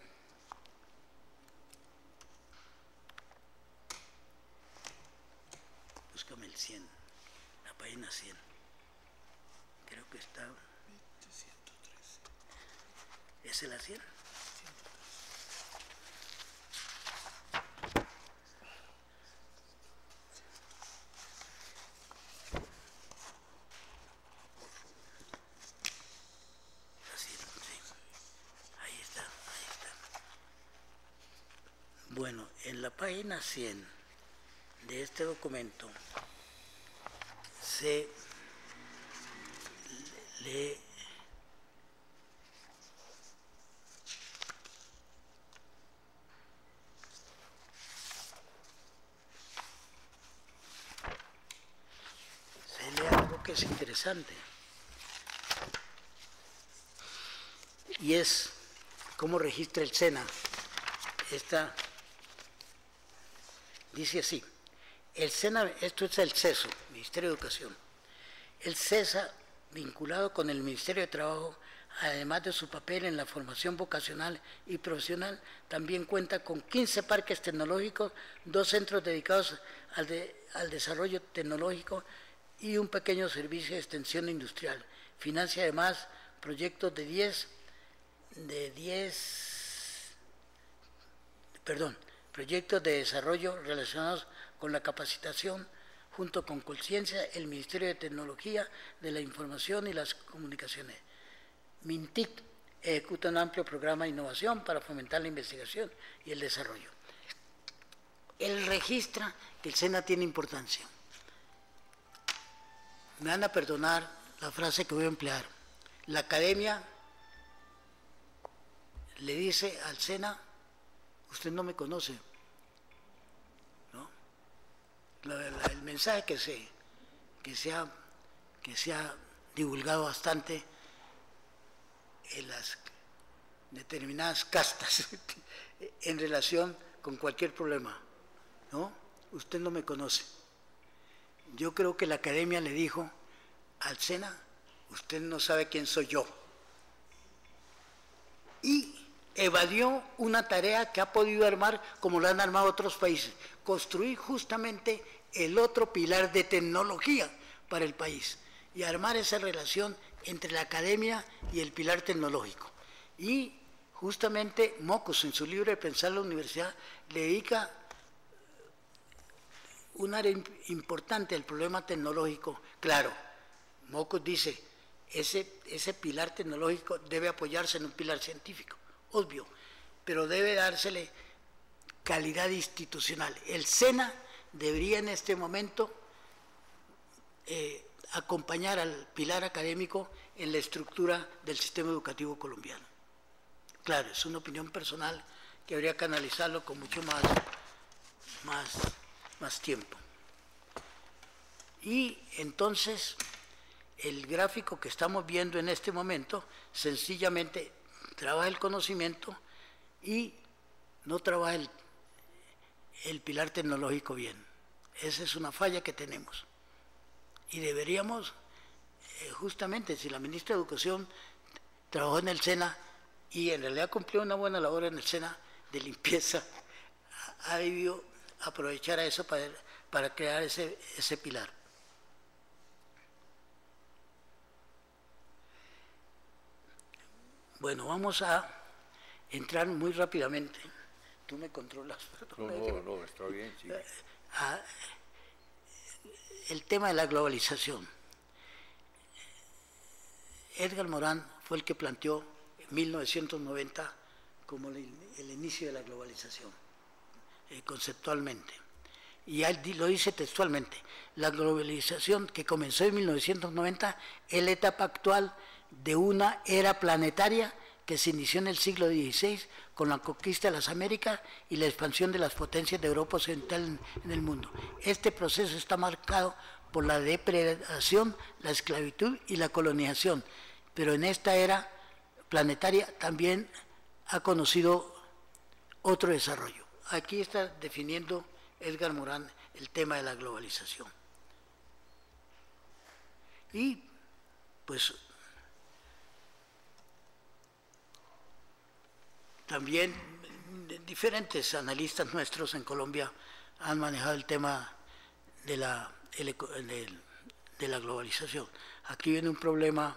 búscame el 100, la página 100, creo que está ¿Esa es la 100? Bueno, en la página 100 de este documento se lee algo que es interesante, y es cómo registra el SENA. Dice así: el SENA, esto es el CESO, Ministerio de Educación. El CESA, vinculado con el Ministerio de Trabajo, además de su papel en la formación vocacional y profesional, también cuenta con 15 parques tecnológicos, 2 centros dedicados al desarrollo tecnológico y un pequeño servicio de extensión industrial. Financia además proyectos proyectos de desarrollo relacionados con la capacitación, junto con Colciencia, el Ministerio de Tecnología de la Información y las Comunicaciones. MINTIC ejecuta un amplio programa de innovación para fomentar la investigación y el desarrollo. Él registra que el SENA tiene importancia. Me van a perdonar la frase que voy a emplear. La academia le dice al SENA: usted no me conoce, ¿no? El mensaje que se ha divulgado bastante en las determinadas castas en relación con cualquier problema, ¿no? Usted no me conoce. Yo creo que la academia le dijo al SENA: usted no sabe quién soy yo. Y evadió una tarea que ha podido armar como la han armado otros países: construir justamente el otro pilar de tecnología para el país y armar esa relación entre la academia y el pilar tecnológico. Y justamente Mocos, en su libro de Pensar la Universidad, le dedica un área importante al problema tecnológico. Claro, Mocos dice: ese pilar tecnológico debe apoyarse en un pilar científico, obvio, pero debe dársele calidad institucional. El SENA debería en este momento acompañar al pilar académico en la estructura del sistema educativo colombiano. Claro, es una opinión personal que habría que analizarlo con mucho más tiempo. Y entonces, el gráfico que estamos viendo en este momento sencillamente trabaja el conocimiento y no trabaja el pilar tecnológico bien. Esa es una falla que tenemos. Y deberíamos, justamente, si la ministra de Educación trabajó en el SENA y en realidad cumplió una buena labor en el SENA de limpieza, ha debido aprovechar a eso para crear ese pilar. Bueno, vamos a entrar muy rápidamente. Tú me controlas.
No, está bien, sí.
El tema de la globalización. Edgar Morin fue el que planteó en 1990 como el inicio de la globalización, conceptualmente. Y él lo dice textualmente: la globalización que comenzó en 1990 es la etapa actual de una era planetaria que se inició en el siglo XVI con la conquista de las Américas y la expansión de las potencias de Europa Occidental en el mundo. Este proceso está marcado por la depredación, la esclavitud y la colonización, pero en esta era planetaria también ha conocido otro desarrollo. Aquí está definiendo Edgar Morin el tema de la globalización. Y pues también diferentes analistas nuestros en Colombia han manejado el tema de la globalización. Aquí viene un problema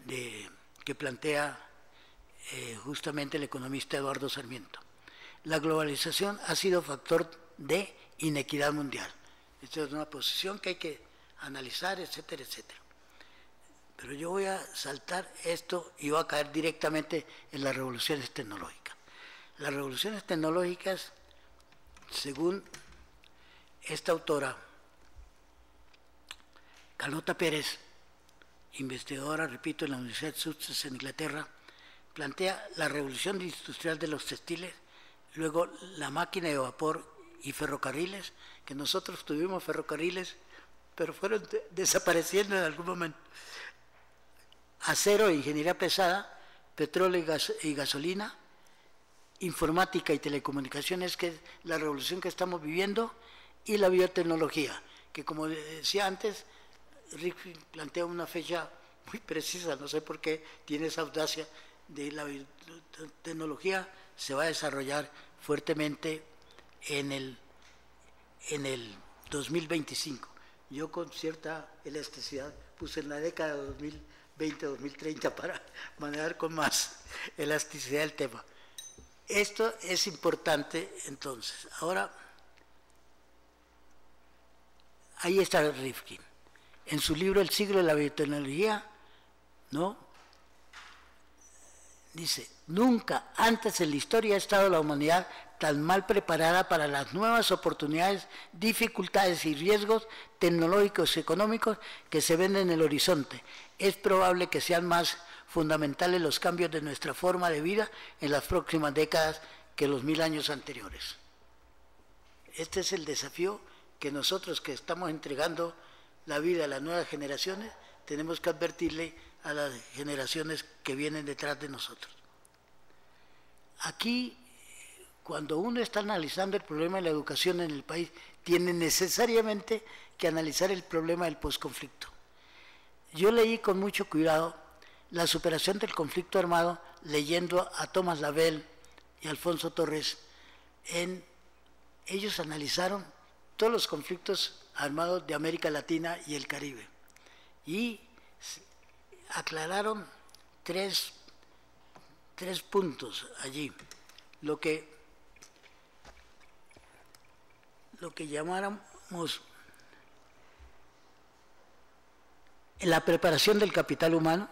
que plantea justamente el economista Eduardo Sarmiento. La globalización ha sido factor de inequidad mundial. Esta es una posición que hay que analizar, etcétera, etcétera. Pero yo voy a saltar esto y voy a caer directamente en las revoluciones tecnológicas. Las revoluciones tecnológicas, según esta autora, Carlota Pérez, investigadora, repito, en la Universidad de Sussex en Inglaterra, plantea la revolución industrial de los textiles, luego la máquina de vapor y ferrocarriles, que nosotros tuvimos ferrocarriles, pero fueron desapareciendo en algún momento. Acero e ingeniería pesada, petróleo y gasolina, informática y telecomunicaciones, que es la revolución que estamos viviendo, y la biotecnología, que como decía antes, Rick plantea una fecha muy precisa, no sé por qué tiene esa audacia de la biotecnología, se va a desarrollar fuertemente en el 2025. Yo con cierta elasticidad puse en la década de 2020-2030 para manejar con más elasticidad el tema. Esto es importante entonces. Ahora, ahí está Rifkin. En su libro El siglo de la biotecnología, ¿no? Dice, nunca antes en la historia ha estado la humanidad tan mal preparada para las nuevas oportunidades, dificultades y riesgos tecnológicos y económicos que se ven en el horizonte. Es probable que sean más fundamentales los cambios de nuestra forma de vida en las próximas décadas que los 1000 años anteriores. Este es el desafío que nosotros, que estamos entregando la vida a las nuevas generaciones, tenemos que advertirle a las generaciones que vienen detrás de nosotros. Aquí, cuando uno está analizando el problema de la educación en el país, tiene necesariamente que analizar el problema del posconflicto. Yo leí con mucho cuidado La superación del conflicto armado, leyendo a Thomas Lavelle y Alfonso Torres. Ellos analizaron todos los conflictos armados de América Latina y el Caribe y aclararon tres puntos allí. Lo que llamáramos la preparación del capital humano,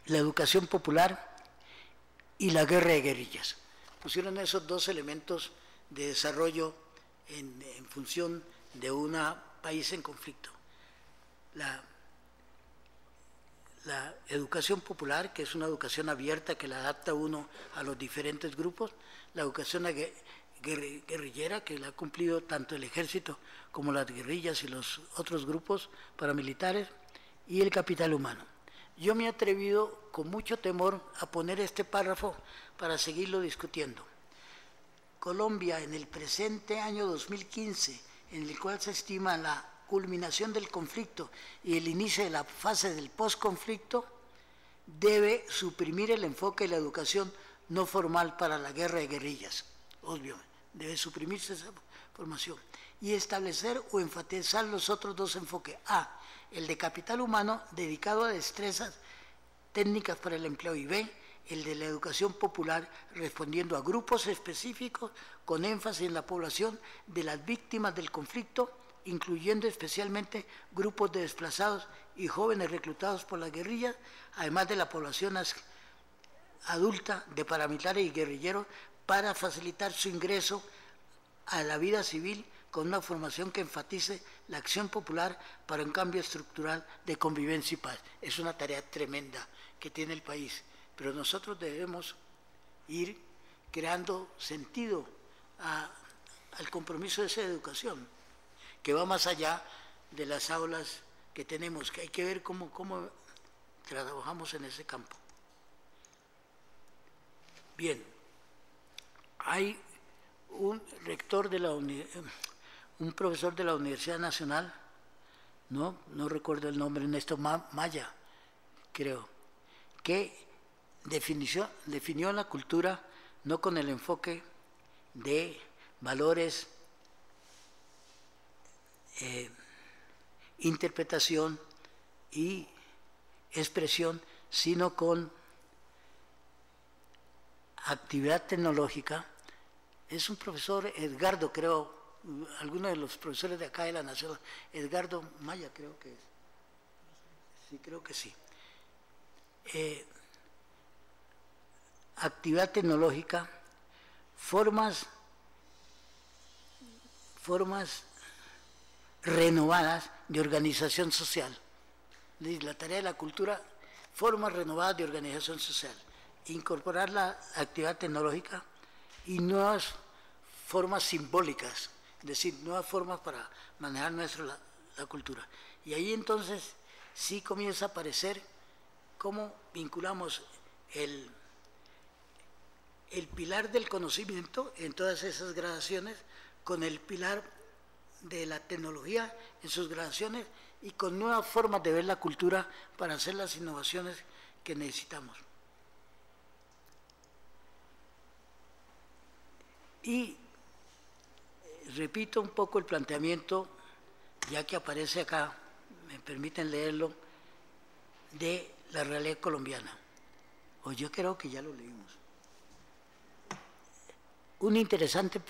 la educación popular y la guerra de guerrillas. Pusieron esos dos elementos de desarrollo en función de un país en conflicto. La educación popular, que es una educación abierta que la adapta uno a los diferentes grupos, la educación guerrillera, que la ha cumplido tanto el ejército como las guerrillas y los otros grupos paramilitares, y el capital humano. Yo me he atrevido con mucho temor a poner este párrafo para seguirlo discutiendo. Colombia, en el presente año 2015, en el cual se estima la culminación del conflicto y el inicio de la fase del posconflicto, debe suprimir el enfoque de la educación no formal para la guerra de guerrillas. Obvio, debe suprimirse esa formación y establecer o enfatizar los otros dos enfoques. A, el de capital humano dedicado a destrezas técnicas para el empleo, y B, el de la educación popular respondiendo a grupos específicos con énfasis en la población de las víctimas del conflicto, incluyendo especialmente grupos de desplazados y jóvenes reclutados por las guerrillas, además de la población adulta de paramilitares y guerrilleros, para facilitar su ingreso a la vida civil con una formación que enfatice la acción popular para un cambio estructural de convivencia y paz. Es una tarea tremenda que tiene el país, pero nosotros debemos ir creando sentido al compromiso de esa educación, que va más allá de las aulas que tenemos, que hay que ver cómo trabajamos en ese campo. Bien, hay un rector de un profesor de la Universidad Nacional, no recuerdo el nombre, Néstor Maya, creo, que definió la cultura no con el enfoque de valores, interpretación y expresión, sino con actividad tecnológica, es un profesor, Edgardo, creo, alguno de los profesores de acá de la Nación, Edgardo Maya, creo que es. Sí, creo que sí. Actividad tecnológica, formas renovadas de organización social. La tarea de la cultura, formas renovadas de organización social. Incorporar la actividad tecnológica y nuevas formas simbólicas, es decir, nuevas formas para manejar la cultura. Y ahí entonces sí comienza a aparecer cómo vinculamos el pilar del conocimiento en todas esas gradaciones con el pilar de la tecnología en sus gradaciones y con nuevas formas de ver la cultura para hacer las innovaciones que necesitamos. Y repito un poco el planteamiento, ya que aparece acá, me permiten leerlo, de la realidad colombiana. O yo creo que ya lo leímos. Una interesante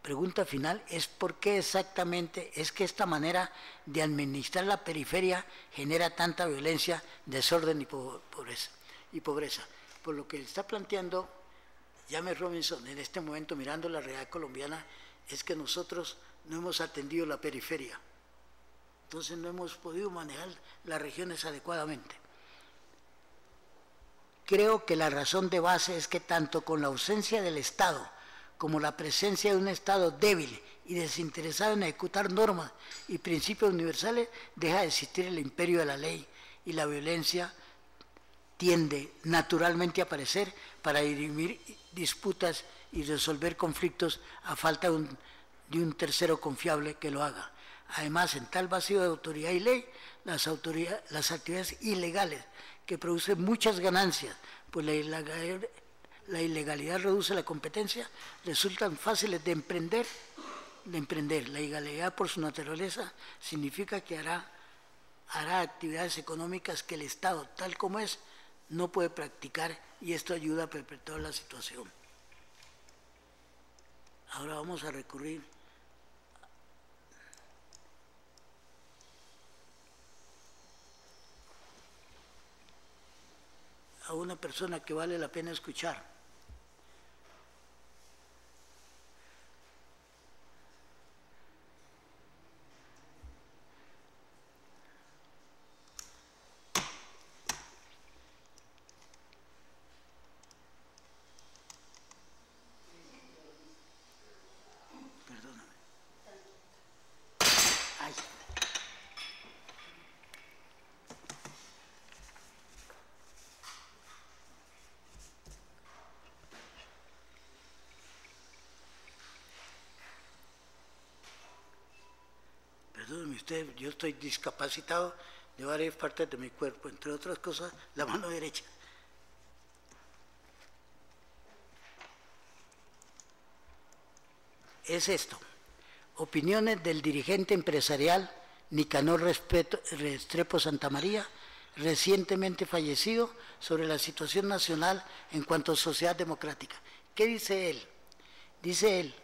pregunta final es por qué exactamente es que esta manera de administrar la periferia genera tanta violencia, desorden y pobreza. Por lo que está planteando James Robinson en este momento, mirando la realidad colombiana, es que nosotros no hemos atendido la periferia. Entonces no hemos podido manejar las regiones adecuadamente. Creo que la razón de base es que tanto con la ausencia del Estado como la presencia de un Estado débil y desinteresado en ejecutar normas y principios universales, deja de existir el imperio de la ley y la violencia tiende naturalmente a aparecer para dirimir disputas y resolver conflictos a falta de un tercero confiable que lo haga. Además, en tal vacío de autoridad y ley, las actividades ilegales que producen muchas ganancias, pues la ilegalidad reduce la competencia, resultan fáciles de emprender. La ilegalidad por su naturaleza significa que hará actividades económicas que el Estado, tal como es, no puede practicar, y esto ayuda a perpetuar la situación. Ahora vamos a recurrir a una persona que vale la pena escuchar. Perdóname. Ay. Perdóneme usted, yo estoy discapacitado de varias partes de mi cuerpo, entre otras cosas, la mano derecha. Es esto: opiniones del dirigente empresarial Nicanor Restrepo Santamaría, recientemente fallecido, sobre la situación nacional en cuanto a sociedad democrática. ¿Qué dice él? Dice él: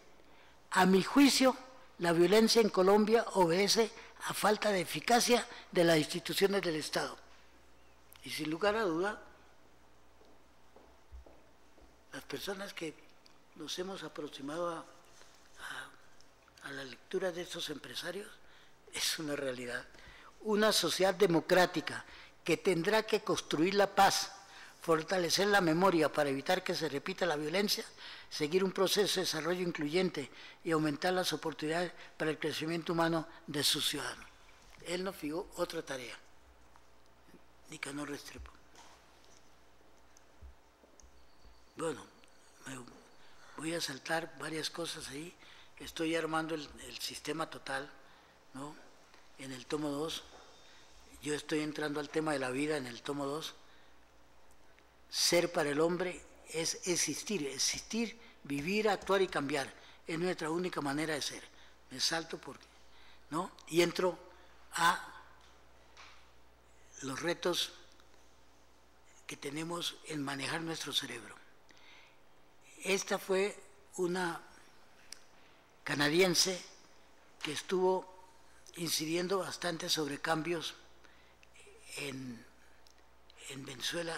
a mi juicio, la violencia en Colombia obedece a falta de eficacia de las instituciones del Estado. Y sin lugar a duda, las personas que nos hemos aproximado a la lectura de estos empresarios, es una realidad. Una sociedad democrática que tendrá que construir la paz, fortalecer la memoria para evitar que se repita la violencia, seguir un proceso de desarrollo incluyente y aumentar las oportunidades para el crecimiento humano de sus ciudadanos. Él nos fijó otra tarea, Nicanor Restrepo. Bueno, voy a saltar varias cosas ahí. Estoy armando el sistema total, ¿no?, en el tomo 2. Yo estoy entrando al tema de la vida en el tomo 2. Ser para el hombre es existir, vivir, actuar y cambiar. Es nuestra única manera de ser. Me salto porque, ¿no? Y entro a los retos que tenemos en manejar nuestro cerebro. Esta fue una canadiense que estuvo incidiendo bastante sobre cambios en Venezuela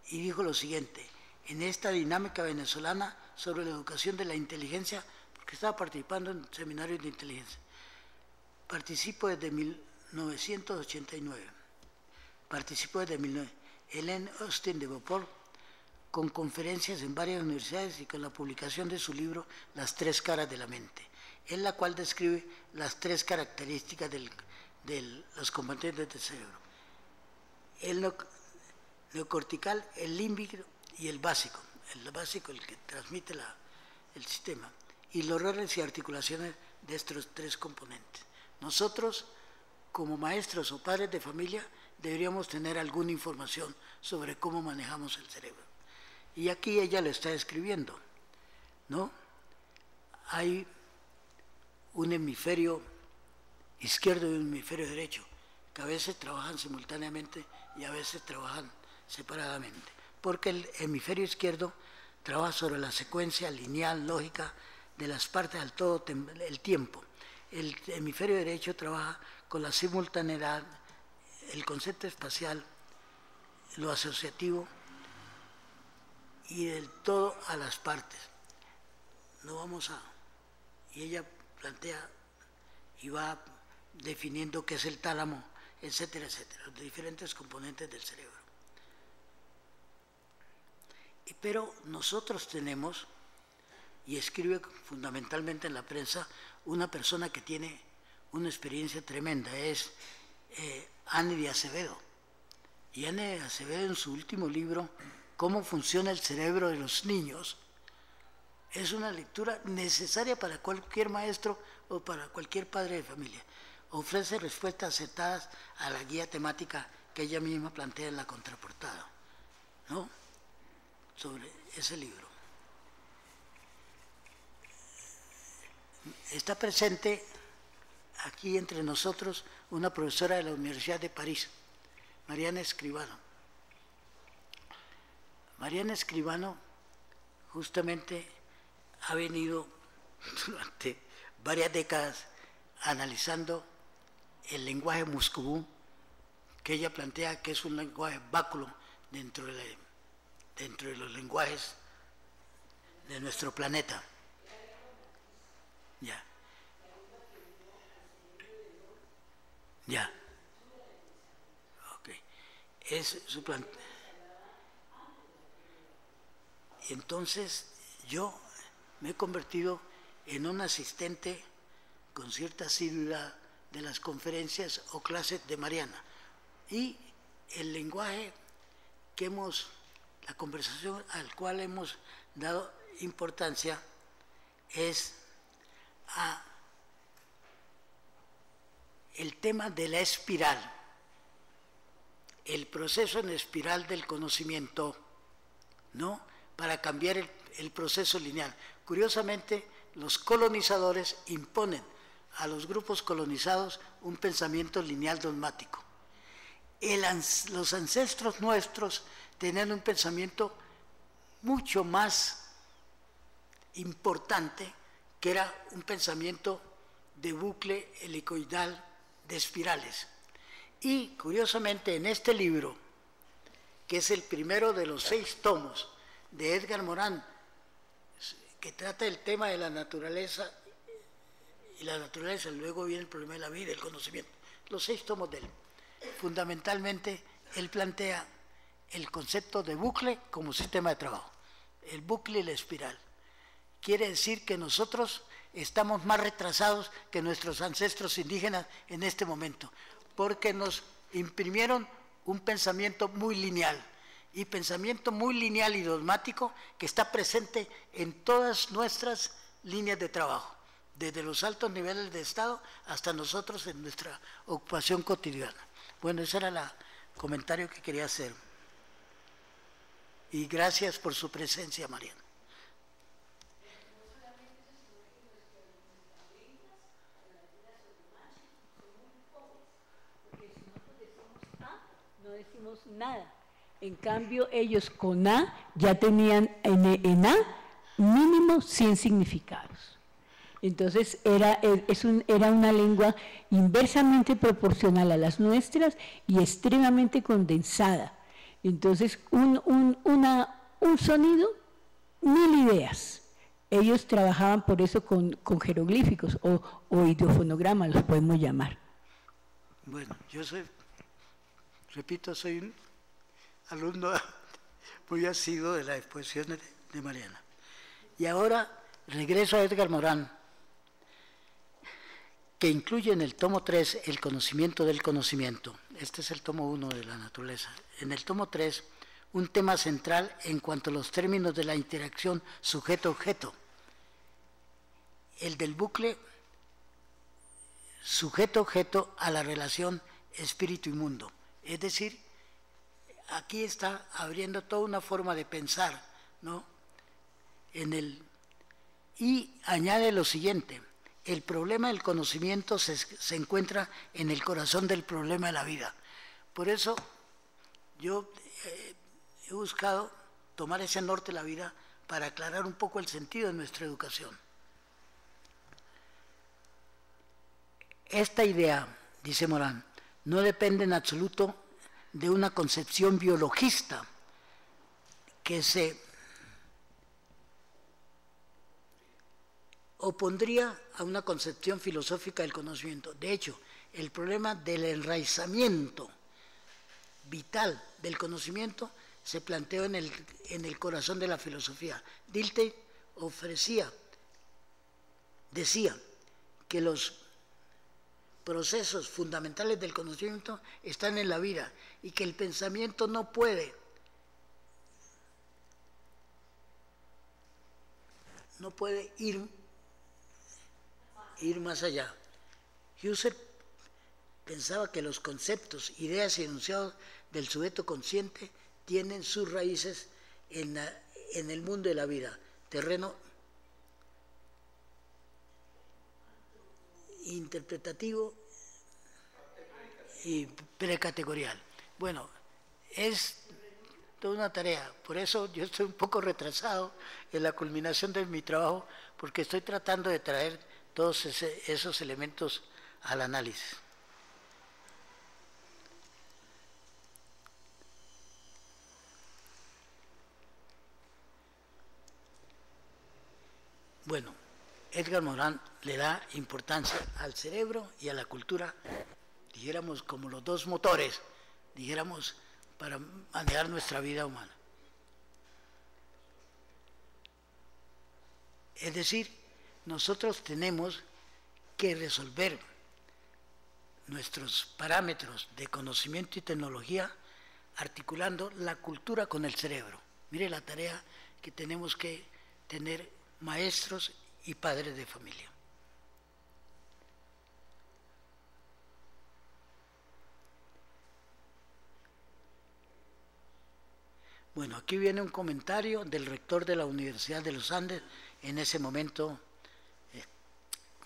y dijo lo siguiente: en esta dinámica venezolana sobre la educación de la inteligencia, porque estaba participando en seminarios de inteligencia, participo desde 1989, Hélène Austin de Beauport, con conferencias en varias universidades y con la publicación de su libro Las tres caras de la mente, en la cual describe las tres características de los componentes del cerebro: el neocortical, el límbico y el básico, el que transmite el sistema, y los roles y articulaciones de estos tres componentes. Nosotros, como maestros o padres de familia, deberíamos tener alguna información sobre cómo manejamos el cerebro. Y aquí ella lo está escribiendo, ¿no? Hay un hemisferio izquierdo y un hemisferio derecho, que a veces trabajan simultáneamente y a veces trabajan separadamente, porque el hemisferio izquierdo trabaja sobre la secuencia lineal, lógica de las partes al todo el tiempo. El hemisferio derecho trabaja con la simultaneidad, el concepto espacial, lo asociativo y del todo a las partes. No vamos a... Y ella plantea y va definiendo qué es el tálamo, etcétera, etcétera, los diferentes componentes del cerebro. Pero nosotros tenemos, y escribe fundamentalmente en la prensa, una persona que tiene una experiencia tremenda, es Anne de Acevedo. Y Anne de Acevedo, en su último libro, Cómo funciona el cerebro de los niños, es una lectura necesaria para cualquier maestro o para cualquier padre de familia. Ofrece respuestas acertadas a la guía temática que ella misma plantea en la contraportada, ¿no?, sobre ese libro. Está presente aquí entre nosotros una profesora de la Universidad de París, Mariana Escribano. Mariana Escribano justamente ha venido durante varias décadas analizando el lenguaje muscubú, que ella plantea que es un lenguaje báculo dentro de los lenguajes de nuestro planeta. Ya. Ya. Ok. Es su planeta. Y entonces yo me he convertido en un asistente con cierta asiduidad de las conferencias o clases de Mariana. Y el lenguaje la conversación al cual hemos dado importancia es el tema de la espiral, el proceso en espiral del conocimiento, ¿no?, para cambiar el proceso lineal. Curiosamente, los colonizadores imponen a los grupos colonizados un pensamiento lineal dogmático. Los ancestros nuestros tenían un pensamiento mucho más importante, que era un pensamiento de bucle helicoidal de espirales. Y curiosamente, en este libro, que es el primero de los 6 tomos de Edgar Morin, que trata el tema de la naturaleza, y luego viene el problema de la vida, el conocimiento, los 6 tomos de él. Fundamentalmente, él plantea el concepto de bucle como sistema de trabajo, el bucle y la espiral. Quiere decir que nosotros estamos más retrasados que nuestros ancestros indígenas en este momento, porque nos imprimieron un pensamiento muy lineal, y pensamiento muy lineal y dogmático que está presente en todas nuestras líneas de trabajo, desde los altos niveles de Estado hasta nosotros en nuestra ocupación cotidiana. Bueno, ese era el comentario que quería hacer. Y gracias por su presencia, Mariana.
No decimos nada. En cambio, ellos con A ya tenían en A mínimo 100 significados. Entonces era una lengua inversamente proporcional a las nuestras y extremadamente condensada. Entonces un sonido, 1000 ideas. Ellos trabajaban por eso con jeroglíficos o ideofonogramas, los podemos llamar.
Bueno, yo repito, soy un alumno muy asiduo de las exposiciones de Mariana. Y ahora regreso a Edgar Morán, que incluye en el tomo 3 el conocimiento del conocimiento. Este es el tomo 1 de la naturaleza. En el tomo 3, un tema central en cuanto a los términos de la interacción sujeto-objeto. El del bucle sujeto-objeto a la relación espíritu y mundo. Es decir, aquí está abriendo toda una forma de pensar, ¿no? Y añade lo siguiente: el problema del conocimiento se encuentra en el corazón del problema de la vida. Por eso yo he buscado tomar ese norte de la vida para aclarar un poco el sentido de nuestra educación. Esta idea, dice Morán, no depende en absoluto de una concepción biologista que se opondría a una concepción filosófica del conocimiento. De hecho, el problema del enraizamiento vital del conocimiento se planteó en el corazón de la filosofía. Dilthey decía que los procesos fundamentales del conocimiento están en la vida y que el pensamiento no puede ir más allá. Husserl pensaba que los conceptos, ideas y enunciados del sujeto consciente tienen sus raíces en el mundo de la vida, terreno interpretativo y precategorial. Bueno, es toda una tarea, por eso yo estoy un poco retrasado en la culminación de mi trabajo, porque estoy tratando de traer todos esos elementos al análisis. Bueno, Edgar Morán le da importancia al cerebro y a la cultura, dijéramos, como los dos motores, dijéramos, para manejar nuestra vida humana. Es decir, nosotros tenemos que resolver nuestros parámetros de conocimiento y tecnología articulando la cultura con el cerebro. Mire la tarea que tenemos que tener maestros y padres de familia. Bueno, aquí viene un comentario del rector de la Universidad de los Andes en ese momento,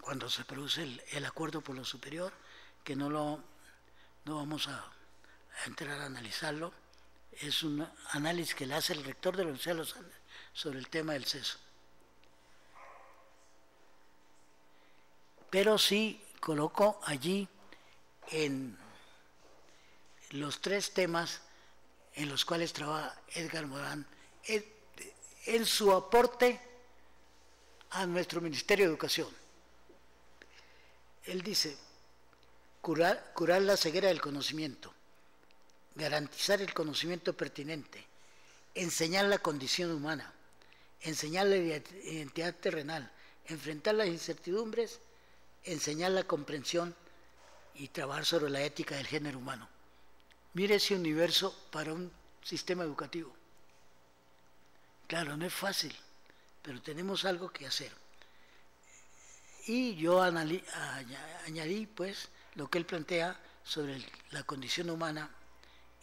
cuando se produce el acuerdo por lo superior, que no vamos a entrar a analizarlo. Es un análisis que le hace el rector de la Universidad de los Andes sobre el tema del seso. Pero sí colocó allí en los 3 temas en los cuales trabaja Edgar Morán en su aporte a nuestro Ministerio de Educación. Él dice: curar la ceguera del conocimiento, garantizar el conocimiento pertinente, enseñar la condición humana, enseñar la identidad terrenal, enfrentar las incertidumbres, enseñar la comprensión y trabajar sobre la ética del género humano. Mire ese universo para un sistema educativo. Claro, no es fácil, pero tenemos algo que hacer. Y yo añadí pues lo que él plantea sobre la condición humana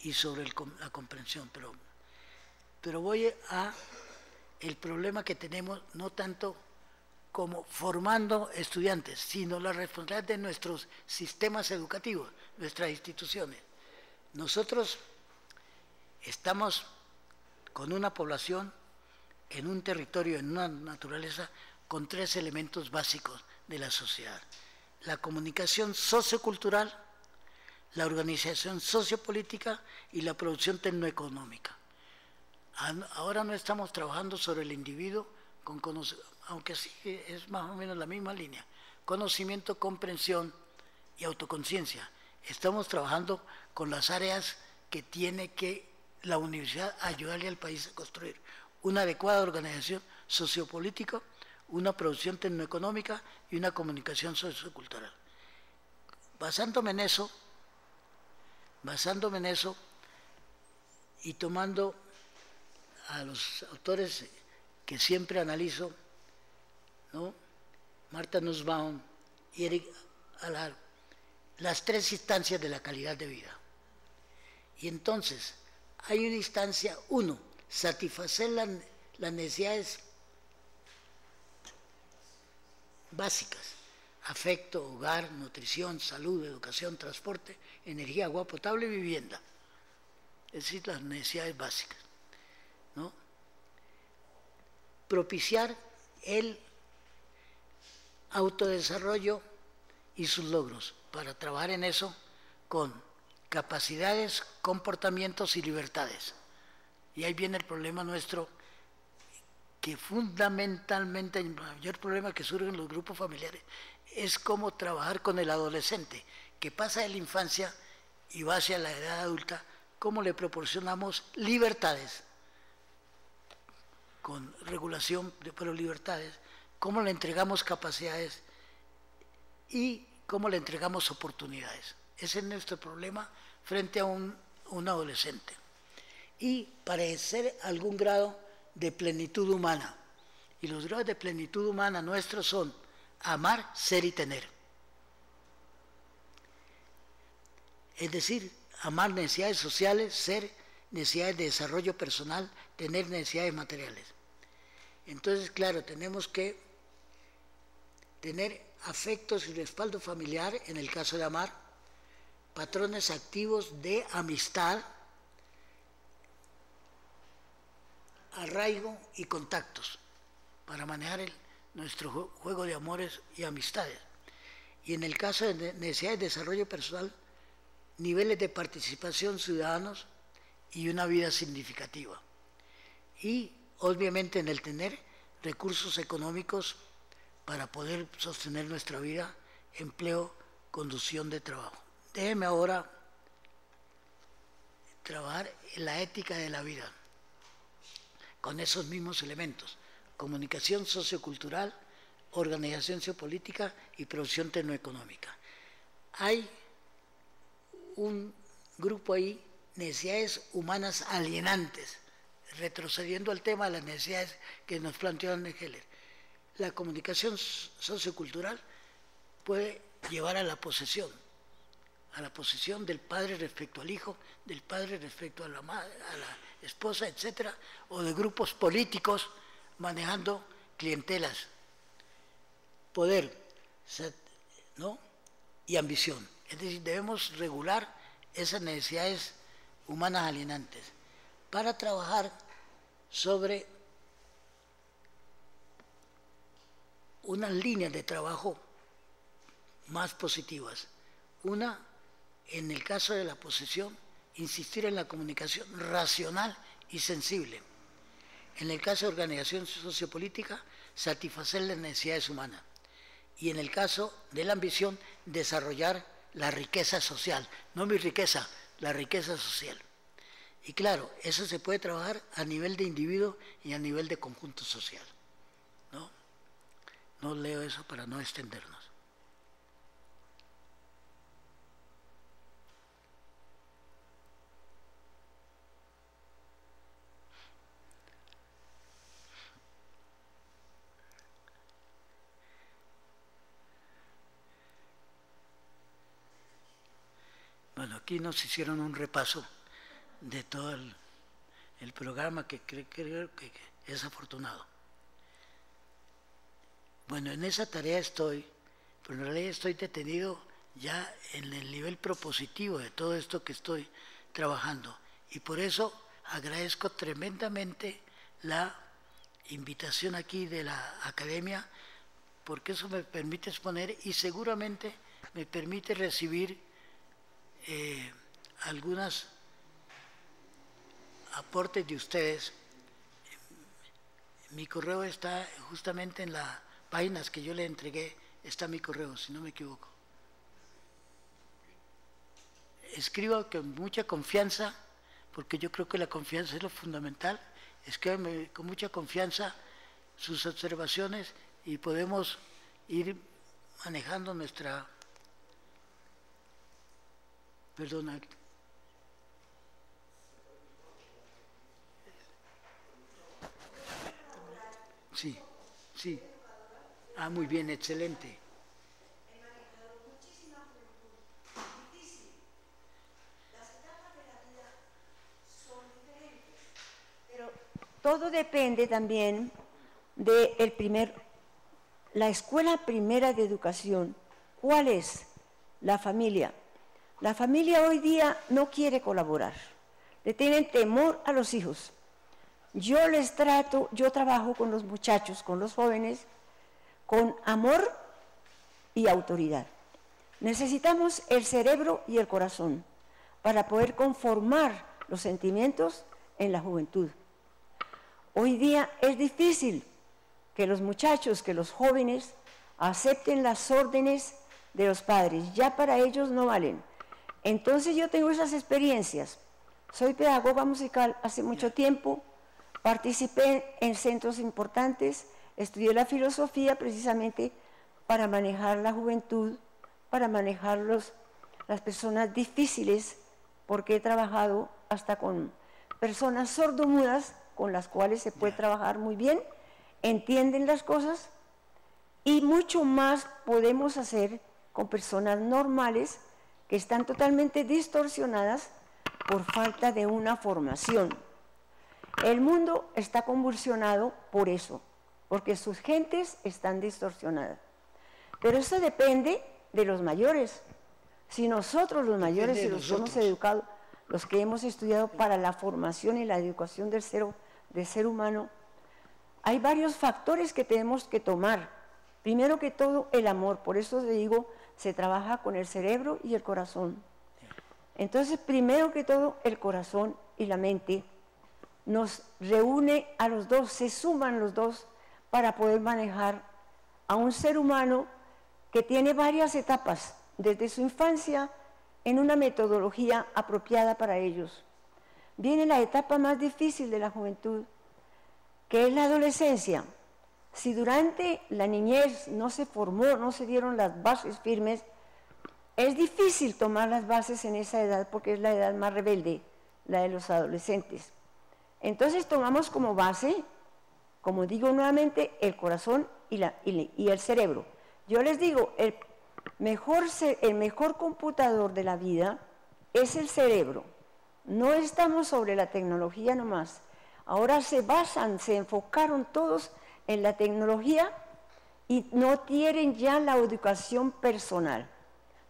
y sobre la comprensión, pero voy a el problema que tenemos, no tanto como formando estudiantes, sino la responsabilidad de nuestros sistemas educativos, nuestras instituciones. Nosotros Estamos con una población en un territorio, en una naturaleza, con 3 elementos básicos de la sociedad: la comunicación sociocultural, la organización sociopolítica y la producción tecnoeconómica. Ahora no estamos trabajando sobre el individuo, aunque sí es más o menos la misma línea: conocimiento, comprensión y autoconciencia. Estamos trabajando con las áreas que tiene que la universidad ayudarle al país a construir: una adecuada organización sociopolítica, una producción tecnoeconómica y una comunicación sociocultural. Basándome en eso y tomando a los autores que siempre analizo, ¿no?, Martha Nussbaum y Eric Allar, las 3 instancias de la calidad de vida. Y entonces hay una instancia, 1, satisfacer las necesidades básicas: afecto, hogar, nutrición, salud, educación, transporte, energía, agua potable y vivienda. Es decir, las necesidades básicas, ¿no? Propiciar el autodesarrollo y sus logros, para trabajar en eso con capacidades, comportamientos y libertades. Y ahí viene el problema nuestro, que fundamentalmente el mayor problema que surge en los grupos familiares es cómo trabajar con el adolescente que pasa de la infancia y va hacia la edad adulta, cómo le proporcionamos libertades, con regulación, pero libertades, cómo le entregamos capacidades y cómo le entregamos oportunidades. Ese es nuestro problema frente a un adolescente. Y parecer algún grado de plenitud humana. Y los grados de plenitud humana nuestros son amar, ser y tener. Es decir, amar necesidades sociales, ser necesidades de desarrollo personal, tener necesidades materiales. Entonces, claro, tenemos que tener afectos y respaldo familiar en el caso de amar, patrones activos de amistad, arraigo y contactos para manejar nuestro juego de amores y amistades. Y en el caso de necesidades de desarrollo personal, niveles de participación ciudadanos y una vida significativa. Y obviamente en el tener recursos económicos para poder sostener nuestra vida, empleo, conducción de trabajo. Déjeme ahora trabajar en la ética de la vida, con esos mismos elementos: comunicación sociocultural, organización sociopolítica y producción tecnoeconómica. Hay un grupo ahí, necesidades humanas alienantes, retrocediendo al tema de las necesidades que nos planteó Anne Heller. La comunicación sociocultural puede llevar a la posesión del padre respecto al hijo, del padre respecto a la madre, a la esposa, etcétera, o de grupos políticos manejando clientelas, poder, ¿no?, y ambición. Es decir, debemos regular esas necesidades humanas alienantes para trabajar sobre unas líneas de trabajo más positivas. Una, en el caso de la posesión, insistir en la comunicación racional y sensible. En el caso de organización sociopolítica, satisfacer las necesidades humanas. Y en el caso de la ambición, desarrollar la riqueza social. No mi riqueza, la riqueza social. Y claro, eso se puede trabajar a nivel de individuo y a nivel de conjunto social. No leo eso para no extendernos. Bueno, aquí nos hicieron un repaso de todo el programa, que creo que es afortunado. Bueno, en esa tarea estoy, pero en realidad estoy detenido ya en el nivel propositivo de todo esto que estoy trabajando. Y por eso agradezco tremendamente la invitación aquí de la academia, porque eso me permite exponer y seguramente me permite recibir algunos aportes de ustedes. Mi correo está justamente en las páginas que yo le entregué, está mi correo, si no me equivoco. Escribo con mucha confianza, porque yo creo que la confianza es lo fundamental. Escríbame con mucha confianza sus observaciones y podemos ir manejando nuestra... Perdona. Sí, sí. Ah, muy bien, excelente.
Todo depende también de la escuela primera de educación. ¿Cuál es? La familia. La familia hoy día no quiere colaborar. Le tienen temor a los hijos. Yo trabajo con los muchachos, con los jóvenes, con amor y autoridad. Necesitamos el cerebro y el corazón para poder conformar los sentimientos en la juventud. Hoy día es difícil que los muchachos, que los jóvenes acepten las órdenes de los padres, ya para ellos no valen. Entonces yo tengo esas experiencias. Soy pedagoga musical hace mucho tiempo, participé en centros importantes, estudié la filosofía precisamente para manejar la juventud, para manejar las personas difíciles, porque he trabajado hasta con personas sordomudas con las cuales se puede trabajar muy bien, entienden las cosas y mucho más podemos hacer con personas normales que están totalmente distorsionadas por falta de una formación. El mundo está convulsionado por eso, porque sus gentes están distorsionadas. Pero eso depende de los mayores. Si nosotros los mayores, si los hemos educado, los que hemos estudiado para la formación y la educación del ser humano, hay varios factores que tenemos que tomar. Primero que todo, el amor. Por eso te digo, se trabaja con el cerebro y el corazón. Entonces, primero que todo, el corazón y la mente nos reúne a los dos, se suman los dos para poder manejar a un ser humano que tiene varias etapas, desde su infancia, en una metodología apropiada para ellos. Viene la etapa más difícil de la juventud, que es la adolescencia. Si durante la niñez no se formó, no se dieron las bases firmes, es difícil tomar las bases en esa edad porque es la edad más rebelde, la de los adolescentes. Entonces tomamos como base, como digo nuevamente, el corazón y el cerebro. Yo les digo, el mejor computador de la vida es el cerebro. No estamos sobre la tecnología nomás. Ahora se enfocaron todos en la tecnología y no tienen ya la educación personal.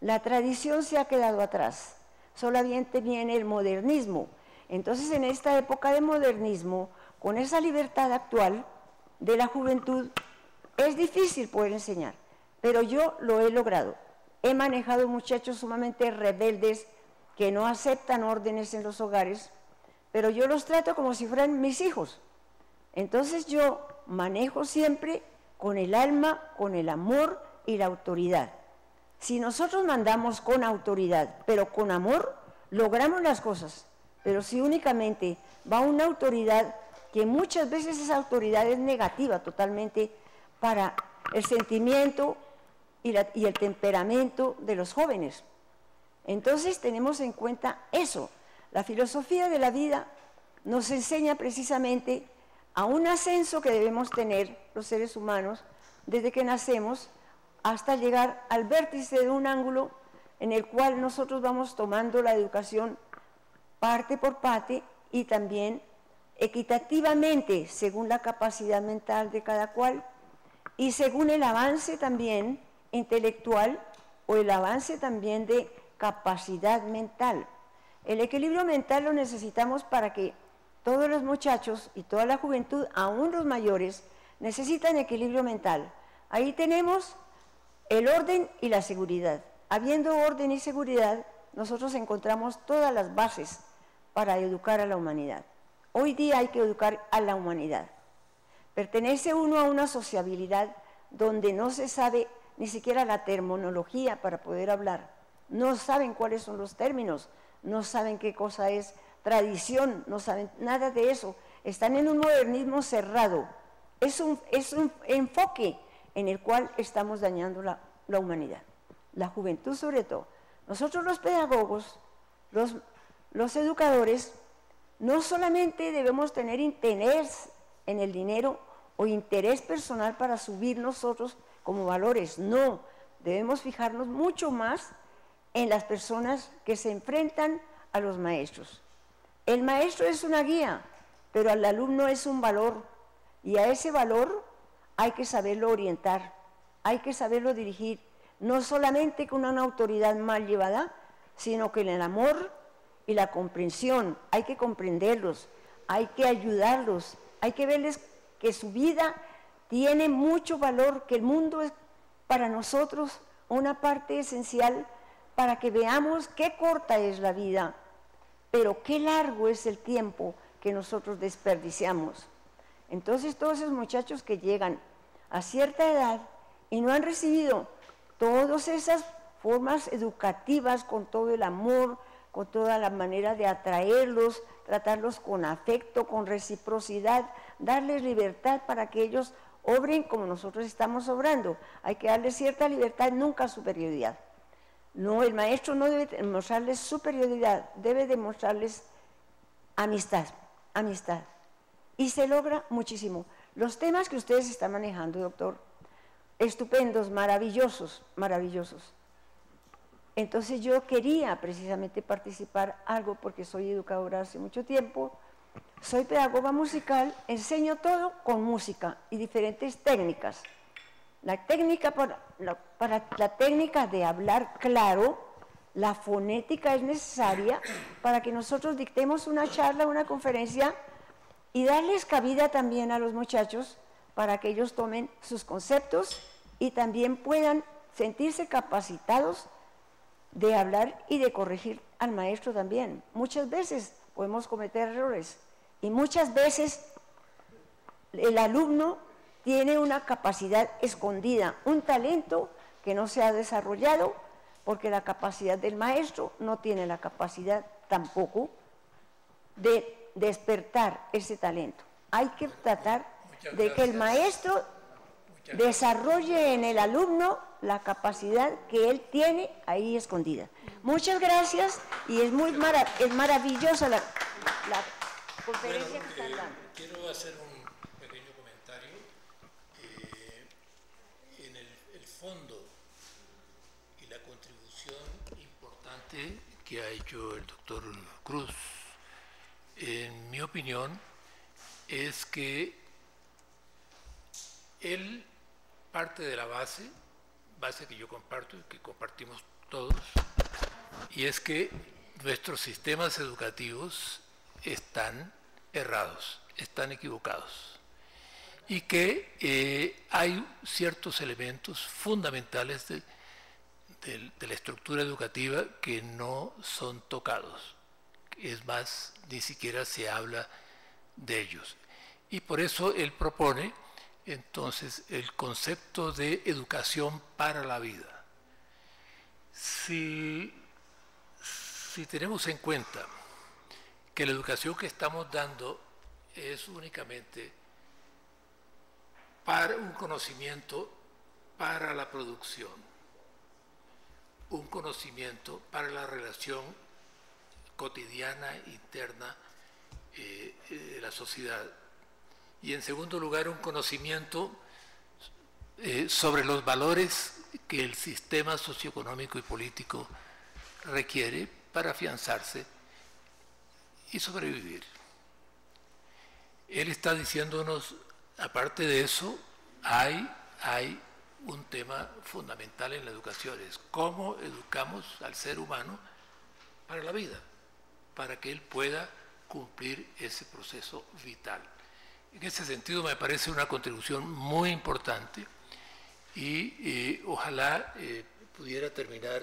La tradición se ha quedado atrás, solamente viene el modernismo. Entonces, en esta época de modernismo, con esa libertad actual de la juventud, es difícil poder enseñar, pero yo lo he logrado. He manejado muchachos sumamente rebeldes que no aceptan órdenes en los hogares, pero yo los trato como si fueran mis hijos. Entonces yo manejo siempre con el alma, con el amor y la autoridad. Si nosotros mandamos con autoridad, pero con amor, logramos las cosas. Pero si únicamente va una autoridad, que muchas veces esa autoridad es negativa totalmente para el sentimiento y el temperamento de los jóvenes. Entonces tenemos en cuenta eso. La filosofía de la vida nos enseña precisamente a un ascenso que debemos tener los seres humanos desde que nacemos hasta llegar al vértice de un ángulo en el cual nosotros vamos tomando la educación parte por parte y también equitativamente según la capacidad mental de cada cual y según el avance también intelectual o el avance también de capacidad mental. El equilibrio mental lo necesitamos para que todos los muchachos y toda la juventud, aún los mayores, necesitan equilibrio mental. Ahí tenemos el orden y la seguridad. Habiendo orden y seguridad, nosotros encontramos todas las bases para educar a la humanidad. Hoy día hay que educar a la humanidad. Pertenece uno a una sociabilidad donde no se sabe ni siquiera la terminología para poder hablar. No saben cuáles son los términos, no saben qué cosa es tradición, no saben nada de eso. Están en un modernismo cerrado. Es un enfoque en el cual estamos dañando la humanidad, la juventud sobre todo. Nosotros los pedagogos, los educadores, no solamente debemos tener interés en el dinero o interés personal para subir nosotros como valores, no, debemos fijarnos mucho más en las personas que se enfrentan a los maestros. El maestro es una guía, pero el alumno es un valor, y a ese valor hay que saberlo orientar, hay que saberlo dirigir, no solamente con una autoridad mal llevada, sino que en el amor y la comprensión, hay que comprenderlos, hay que ayudarlos, hay que verles que su vida tiene mucho valor, que el mundo es para nosotros una parte esencial para que veamos qué corta es la vida, pero qué largo es el tiempo que nosotros desperdiciamos. Entonces todos esos muchachos que llegan a cierta edad y no han recibido todas esas formas educativas con todo el amor, con toda la manera de atraerlos, tratarlos con afecto, con reciprocidad, darles libertad para que ellos obren como nosotros estamos obrando. Hay que darles cierta libertad, nunca superioridad. No, el maestro no debe demostrarles superioridad, debe demostrarles amistad, amistad. Y se logra muchísimo. Los temas que ustedes están manejando, doctor, estupendos, maravillosos, maravillosos. Entonces yo quería precisamente participar algo porque soy educadora hace mucho tiempo, soy pedagoga musical, enseño todo con música y diferentes técnicas. La técnica para la técnica de hablar claro, la fonética es necesaria para que nosotros dictemos una charla, una conferencia y darles cabida también a los muchachos para que ellos tomen sus conceptos y también puedan sentirse capacitados de hablar y de corregir al maestro también. Muchas veces podemos cometer errores y muchas veces el alumno tiene una capacidad escondida, un talento que no se ha desarrollado porque la capacidad del maestro no tiene la capacidad tampoco de despertar ese talento. Hay que tratar de que el maestro desarrolle en el alumno la capacidad que él tiene ahí escondida. Muchas gracias y es maravillosa la conferencia que están dando.
Quiero hacer un pequeño comentario. En el fondo y la contribución importante que ha hecho el doctor Cruz, en mi opinión, es que él parte de la base que yo comparto y que compartimos todos, y es que nuestros sistemas educativos están errados, están equivocados, y que hay ciertos elementos fundamentales de la estructura educativa que no son tocados. Es más, ni siquiera se habla de ellos. Y por eso él propone entonces el concepto de educación para la vida. Si tenemos en cuenta que la educación que estamos dando es únicamente para un conocimiento para la producción, un conocimiento para la relación cotidiana, interna de la sociedad, y en segundo lugar un conocimiento sobre los valores que el sistema socioeconómico y político requiere para afianzarse y sobrevivir. Él está diciéndonos, aparte de eso, hay un tema fundamental en la educación, es cómo educamos al ser humano para la vida, para que él pueda cumplir ese proceso vital. En ese sentido me parece una contribución muy importante y ojalá pudiera terminar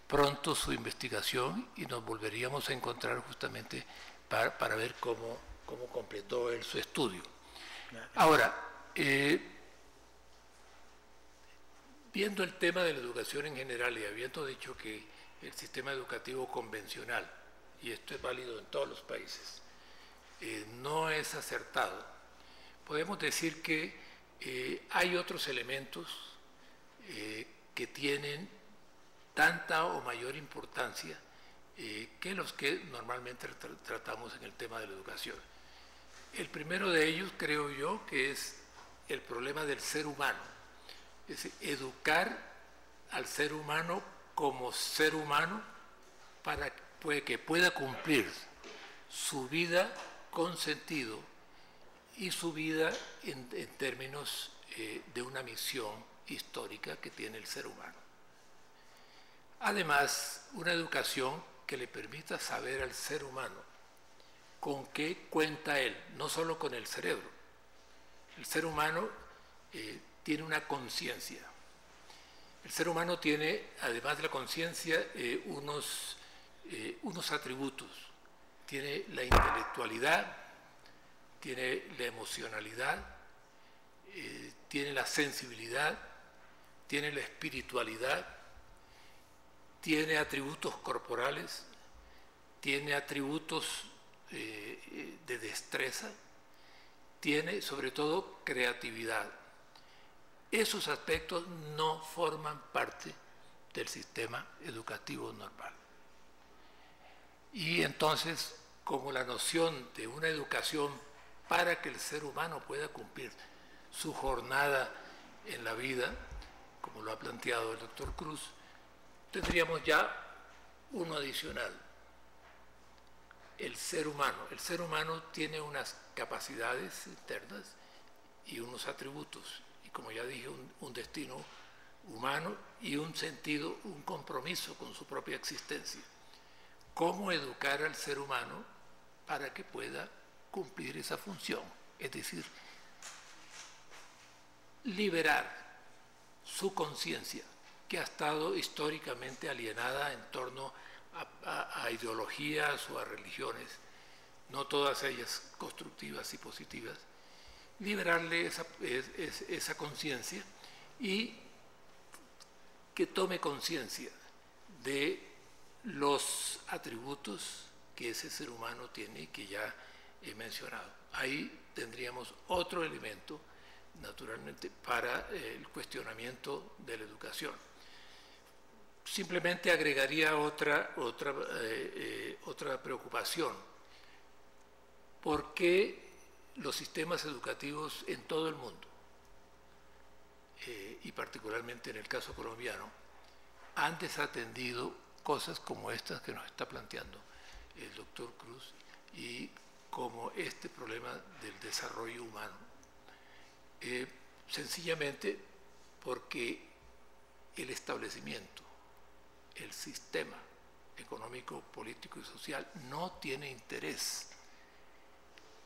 pronto su investigación y nos volveríamos a encontrar justamente para ver cómo completó él su estudio. Ahora, viendo el tema de la educación en general y habiendo dicho que el sistema educativo convencional, y esto es válido en todos los países, no es acertado, podemos decir que hay otros elementos que tienen tanta o mayor importancia que los que normalmente tratamos en el tema de la educación. El primero de ellos, creo yo, que es el problema del ser humano. Es decir, educar al ser humano como ser humano para que pueda cumplir su vida con sentido y su vida en términos de una misión histórica que tiene el ser humano. Además, una educación que le permita saber al ser humano con qué cuenta él, no solo con el cerebro. El ser humano tiene una conciencia. El ser humano tiene, además de la conciencia, unos atributos. Tiene la intelectualidad, tiene la emocionalidad, tiene la sensibilidad, tiene la espiritualidad, tiene atributos corporales, tiene atributos de destreza, tiene sobre todo creatividad. Esos aspectos no forman parte del sistema educativo normal. Y entonces, como la noción de una educación para que el ser humano pueda cumplir su jornada en la vida, como lo ha planteado el doctor Cruz, tendríamos ya uno adicional. El ser humano. El ser humano tiene unas capacidades internas y unos atributos. Y como ya dije, un destino humano y un sentido, un compromiso con su propia existencia. ¿Cómo educar al ser humano para que pueda cumplir esa función? Es decir, liberar su conciencia, que ha estado históricamente alienada en torno a ideologías o a religiones, no todas ellas constructivas y positivas, liberarle esa conciencia y que tome conciencia de los atributos que ese ser humano tiene y que ya he mencionado. Ahí tendríamos otro elemento, naturalmente, para el cuestionamiento de la educación. Simplemente agregaría otra preocupación. ¿Por qué los sistemas educativos en todo el mundo, y particularmente en el caso colombiano, han desatendido cosas como estas que nos está planteando el doctor Cruz y como este problema del desarrollo humano? Sencillamente porque el establecimiento, el sistema económico, político y social no tiene interés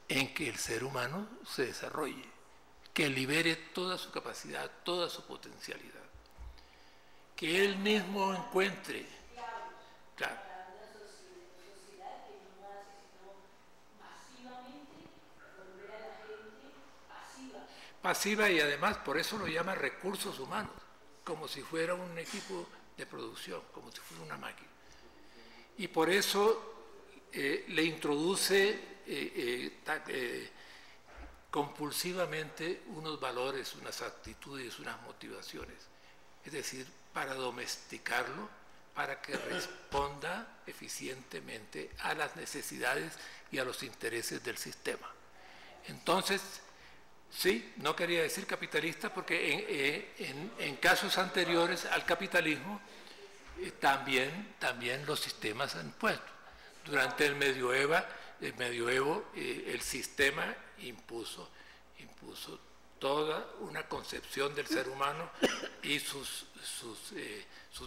en que el ser humano se desarrolle, que libere toda su capacidad, toda su potencialidad, que él mismo encuentre, claro, pasiva, y además por eso lo llama recursos humanos, como si fuera un equipo de producción, como si fuera una máquina. Y por eso le introduce compulsivamente unos valores, unas actitudes, unas motivaciones. Es decir, para domesticarlo, para que responda eficientemente a las necesidades y a los intereses del sistema. Entonces, sí, no quería decir capitalista porque en casos anteriores al capitalismo también los sistemas han puesto. Durante el medioevo el sistema impuso toda una concepción del ser humano y sus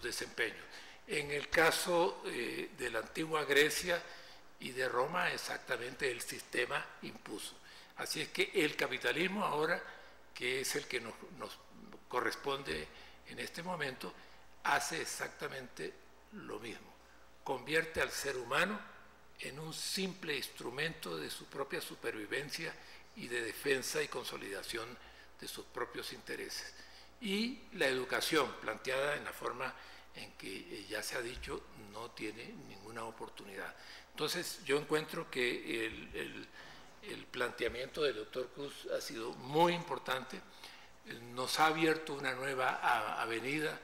desempeños. En el caso de la antigua Grecia y de Roma exactamente el sistema impuso. Así es que el capitalismo ahora, que es el que nos corresponde en este momento, hace exactamente lo mismo. Convierte al ser humano en un simple instrumento de su propia supervivencia y de defensa y consolidación de sus propios intereses. Y la educación, planteada en la forma en que ya se ha dicho, no tiene ninguna oportunidad. Entonces, yo encuentro que el planteamiento del doctor Cruz ha sido muy importante, nos ha abierto una nueva avenida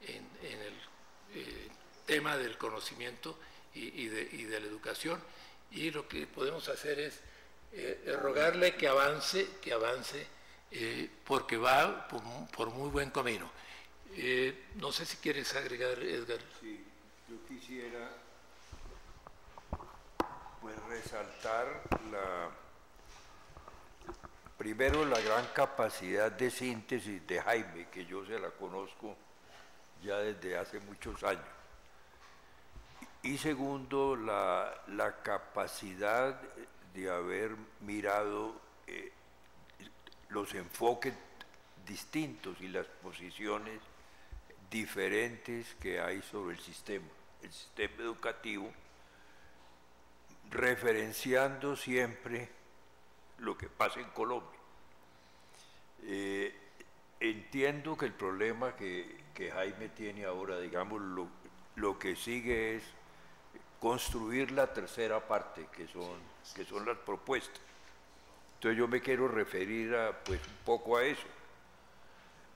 en el tema del conocimiento y de la educación, y lo que podemos hacer es rogarle que avance, porque va por muy buen camino. No sé si quieres agregar, Edgar.
Sí, yo quisiera pues resaltar primero la gran capacidad de síntesis de Jaime, que yo se la conozco ya desde hace muchos años. Y segundo, la capacidad de haber mirado los enfoques distintos y las posiciones diferentes que hay sobre el sistema educativo, referenciando siempre lo que pasa en Colombia. Entiendo que el problema que Jaime tiene ahora, digamos, lo que sigue es construir la tercera parte, que son las propuestas. Entonces yo me quiero referir pues, un poco a eso.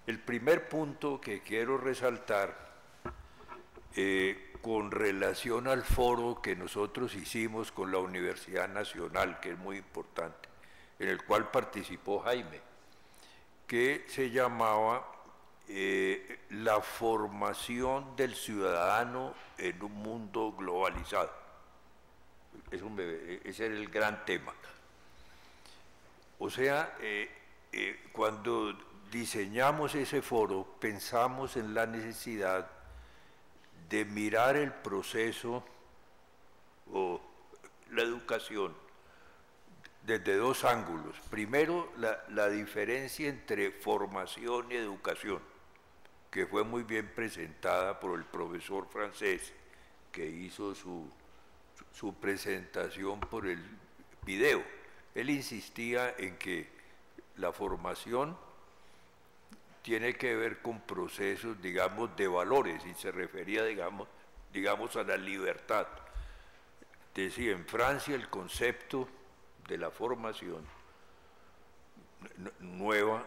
El primer punto que quiero resaltar con relación al foro que nosotros hicimos con la Universidad Nacional, que es muy importante, en el cual participó Jaime, que se llamaba la formación del ciudadano en un mundo globalizado. Ese era el gran tema. O sea, cuando diseñamos ese foro, pensamos en la necesidad de mirar el proceso o la educación desde dos ángulos. Primero, la diferencia entre formación y educación, que fue muy bien presentada por el profesor francés, que hizo su presentación por el video. Él insistía en que la formación tiene que ver con procesos, digamos, de valores, y se refería, digamos, a la libertad. Decía, en Francia el concepto de la formación nueva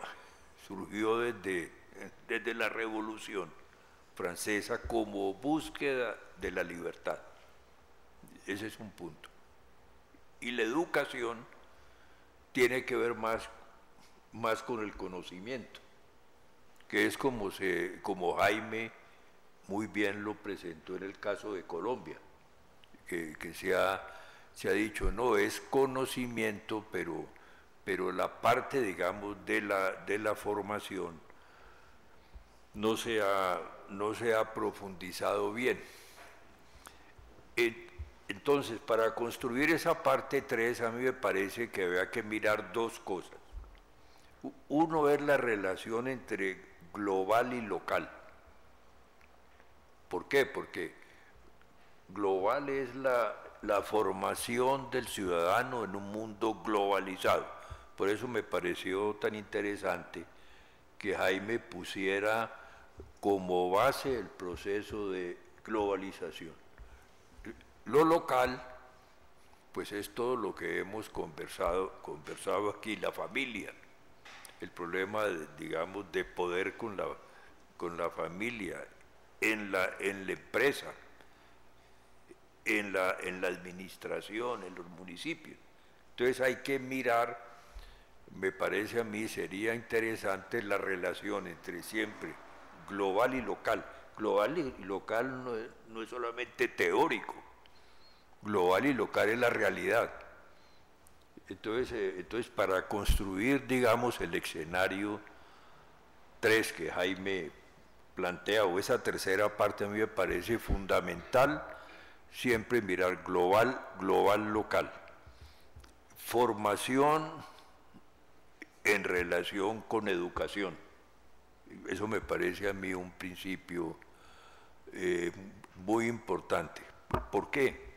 surgió desde la Revolución Francesa como búsqueda de la libertad. Ese es un punto. Y la educación tiene que ver más con el conocimiento, que es como Jaime muy bien lo presentó en el caso de Colombia, que se ha dicho, no, es conocimiento, pero la parte, digamos, de la formación no se ha profundizado bien. Entonces, para construir esa parte 3, a mí me parece que había que mirar dos cosas. Uno es la relación entre global y local. ¿Por qué? Porque global es la formación del ciudadano en un mundo globalizado. Por eso me pareció tan interesante que Jaime pusiera como base el proceso de globalización. Lo local, pues es todo lo que hemos conversado aquí, la familia, el problema, digamos, de poder con la familia, en la empresa, en la administración, en los municipios. Entonces hay que mirar, me parece a mí, sería interesante la relación entre siempre global y local. Global y local no es solamente teórico, global y local es la realidad. Entonces para construir, digamos, el escenario 3 que Jaime plantea, o esa tercera parte, a mí me parece fundamental siempre mirar global, global, local. Formación en relación con educación. Eso me parece a mí un principio muy importante. ¿Por qué?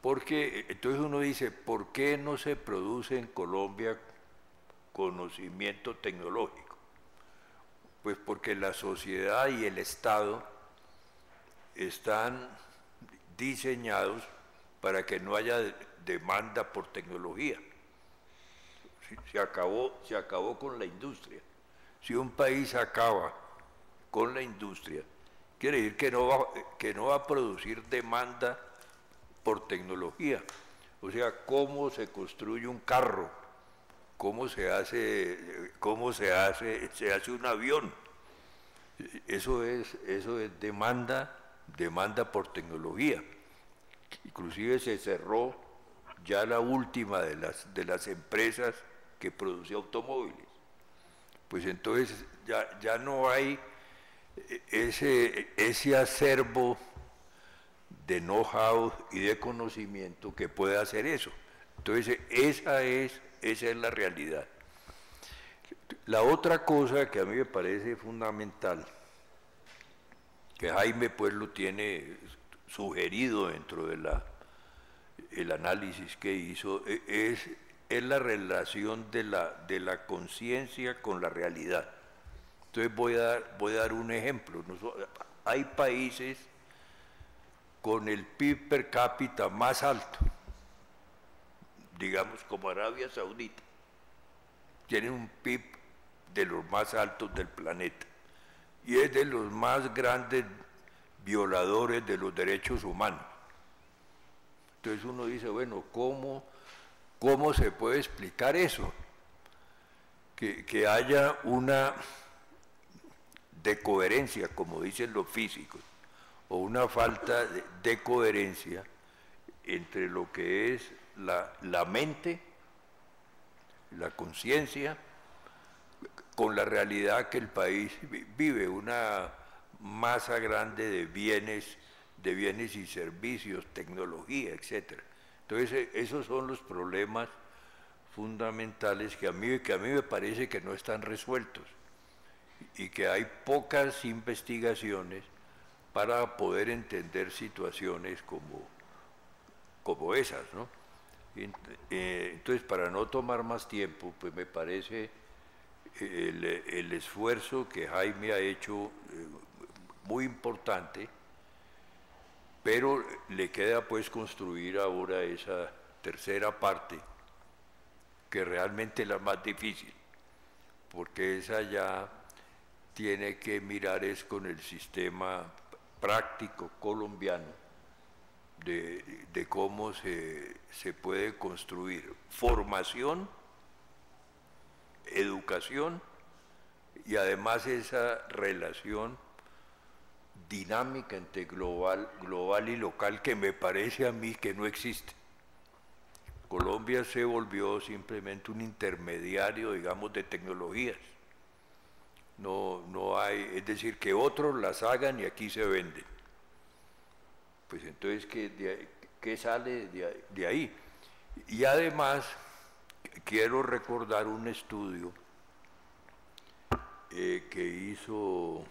Porque entonces uno dice, ¿por qué no se produce en Colombia conocimiento tecnológico? Pues porque la sociedad y el Estado están diseñados para que no haya demanda por tecnología. Se acabó con la industria. Si un país acaba con la industria, quiere decir que no va a producir demanda por tecnología. O sea, cómo se construye un carro, cómo se hace un avión. Eso es demanda por tecnología. Inclusive se cerró ya la última de las empresas que producía automóviles. Pues entonces ya no hay ese acervo de know-how y de conocimiento que pueda hacer eso. Entonces esa es la realidad. La otra cosa que a mí me parece fundamental, que Jaime pues lo tiene sugerido dentro del análisis que hizo, es la relación de la conciencia con la realidad. Entonces voy a dar un ejemplo. Hay países con el PIB per cápita más alto, digamos como Arabia Saudita, tienen un PIB de los más altos del planeta y es de los más grandes violadores de los derechos humanos. Entonces uno dice, bueno, ¿cómo se puede explicar eso? Que haya una decoherencia, como dicen los físicos, o una falta de coherencia entre lo que es la mente, la conciencia, con la realidad que el país vive, una masa grande de bienes y servicios, tecnología, etc. Entonces, esos son los problemas fundamentales que a mí me parece que no están resueltos y que hay pocas investigaciones para poder entender situaciones como esas, ¿no? Entonces, para no tomar más tiempo, pues me parece el esfuerzo que Jaime ha hecho muy importante, pero le queda pues construir ahora esa tercera parte, que realmente es la más difícil, porque esa ya tiene que mirar es con el sistema práctico colombiano de cómo se puede construir formación, educación y además esa relación dinámica entre global y local que me parece a mí que no existe. Colombia se volvió simplemente un intermediario, digamos, de tecnologías. No hay, es decir, que otros las hagan y aquí se venden. Pues entonces, ¿qué sale de ahí? Y además, quiero recordar un estudio que hizo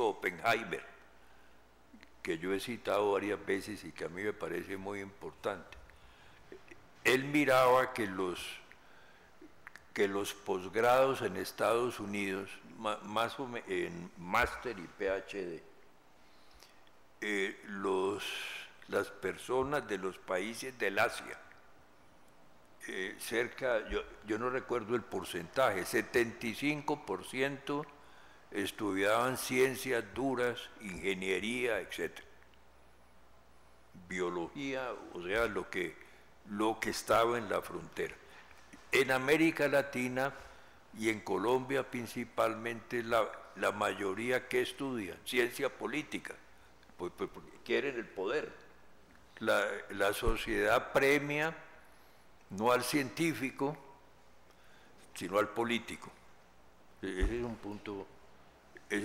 Oppenheimer, que yo he citado varias veces y que a mí me parece muy importante. Él miraba que los posgrados en Estados Unidos, más o menos en máster y PhD, las personas de los países del Asia, yo no recuerdo el porcentaje, 75% estudiaban ciencias duras, ingeniería, etc. Biología, o sea, lo que estaba en la frontera. En América Latina y en Colombia principalmente la mayoría que estudia ciencia política, pues porque quieren el poder. La sociedad premia no al científico, sino al político. Ese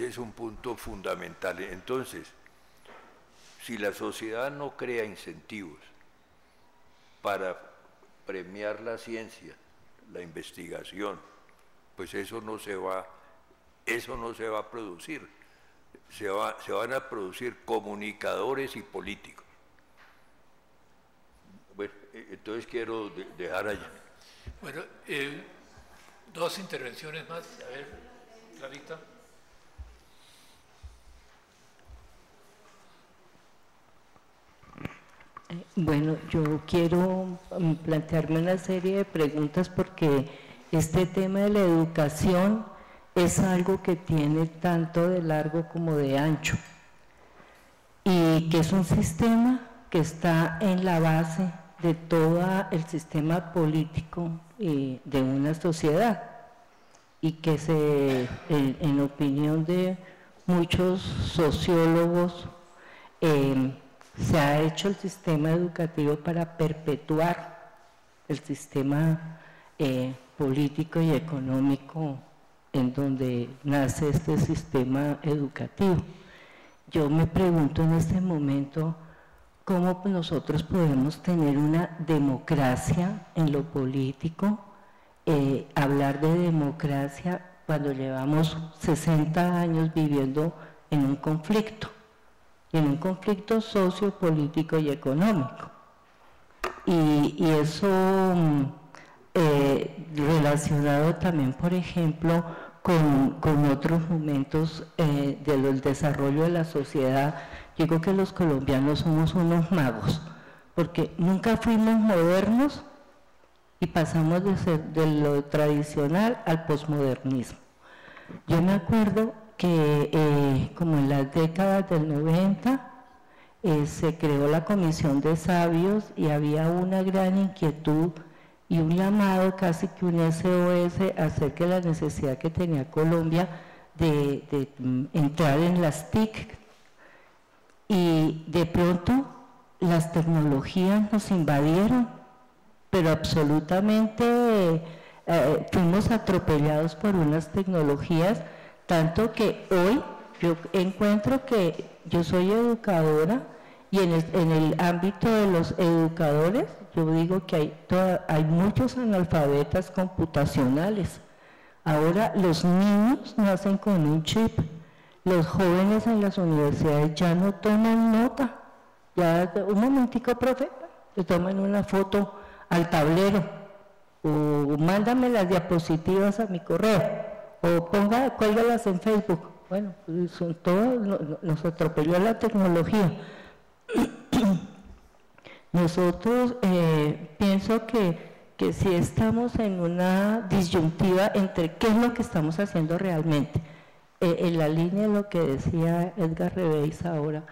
es un punto fundamental. Entonces, si la sociedad no crea incentivos para premiar la ciencia, la investigación, pues eso no se va a producir. Se van a producir comunicadores y políticos. Bueno, entonces quiero dejar allá.
Bueno, dos intervenciones más. A ver, Clarita.
Bueno, yo quiero plantearme una serie de preguntas porque este tema de la educación es algo que tiene tanto de largo como de ancho y que es un sistema que está en la base de todo el sistema político de una sociedad y que en opinión de muchos sociólogos se ha hecho el sistema educativo para perpetuar el sistema político y económico en donde nace este sistema educativo. Yo me pregunto en este momento cómo nosotros podemos tener una democracia en lo político, hablar de democracia cuando llevamos 60 años viviendo en un conflicto sociopolítico y económico. Y eso relacionado también, por ejemplo, con otros momentos del desarrollo de la sociedad. Digo que los colombianos somos unos magos, porque nunca fuimos modernos y pasamos de lo tradicional al posmodernismo. Yo me acuerdo que como en las décadas del 90 se creó la Comisión de Sabios y había una gran inquietud y un llamado, casi que un SOS, acerca de la necesidad que tenía Colombia de entrar en las TIC. Y de pronto las tecnologías nos invadieron, pero absolutamente fuimos atropellados por unas tecnologías, tanto que hoy yo encuentro que yo soy educadora y en el ámbito de los educadores, yo digo que hay muchos analfabetas computacionales. Ahora los niños nacen con un chip, los jóvenes en las universidades ya no toman nota, ya un momentico, profe, le toman una foto al tablero, o mándame las diapositivas a mi correo, o cuélgalas en Facebook. Bueno, son todos, nos atropelló la tecnología. Nosotros pienso que sí estamos en una disyuntiva entre qué es lo que estamos haciendo realmente. En la línea de lo que decía Edgar Rebeis ahora,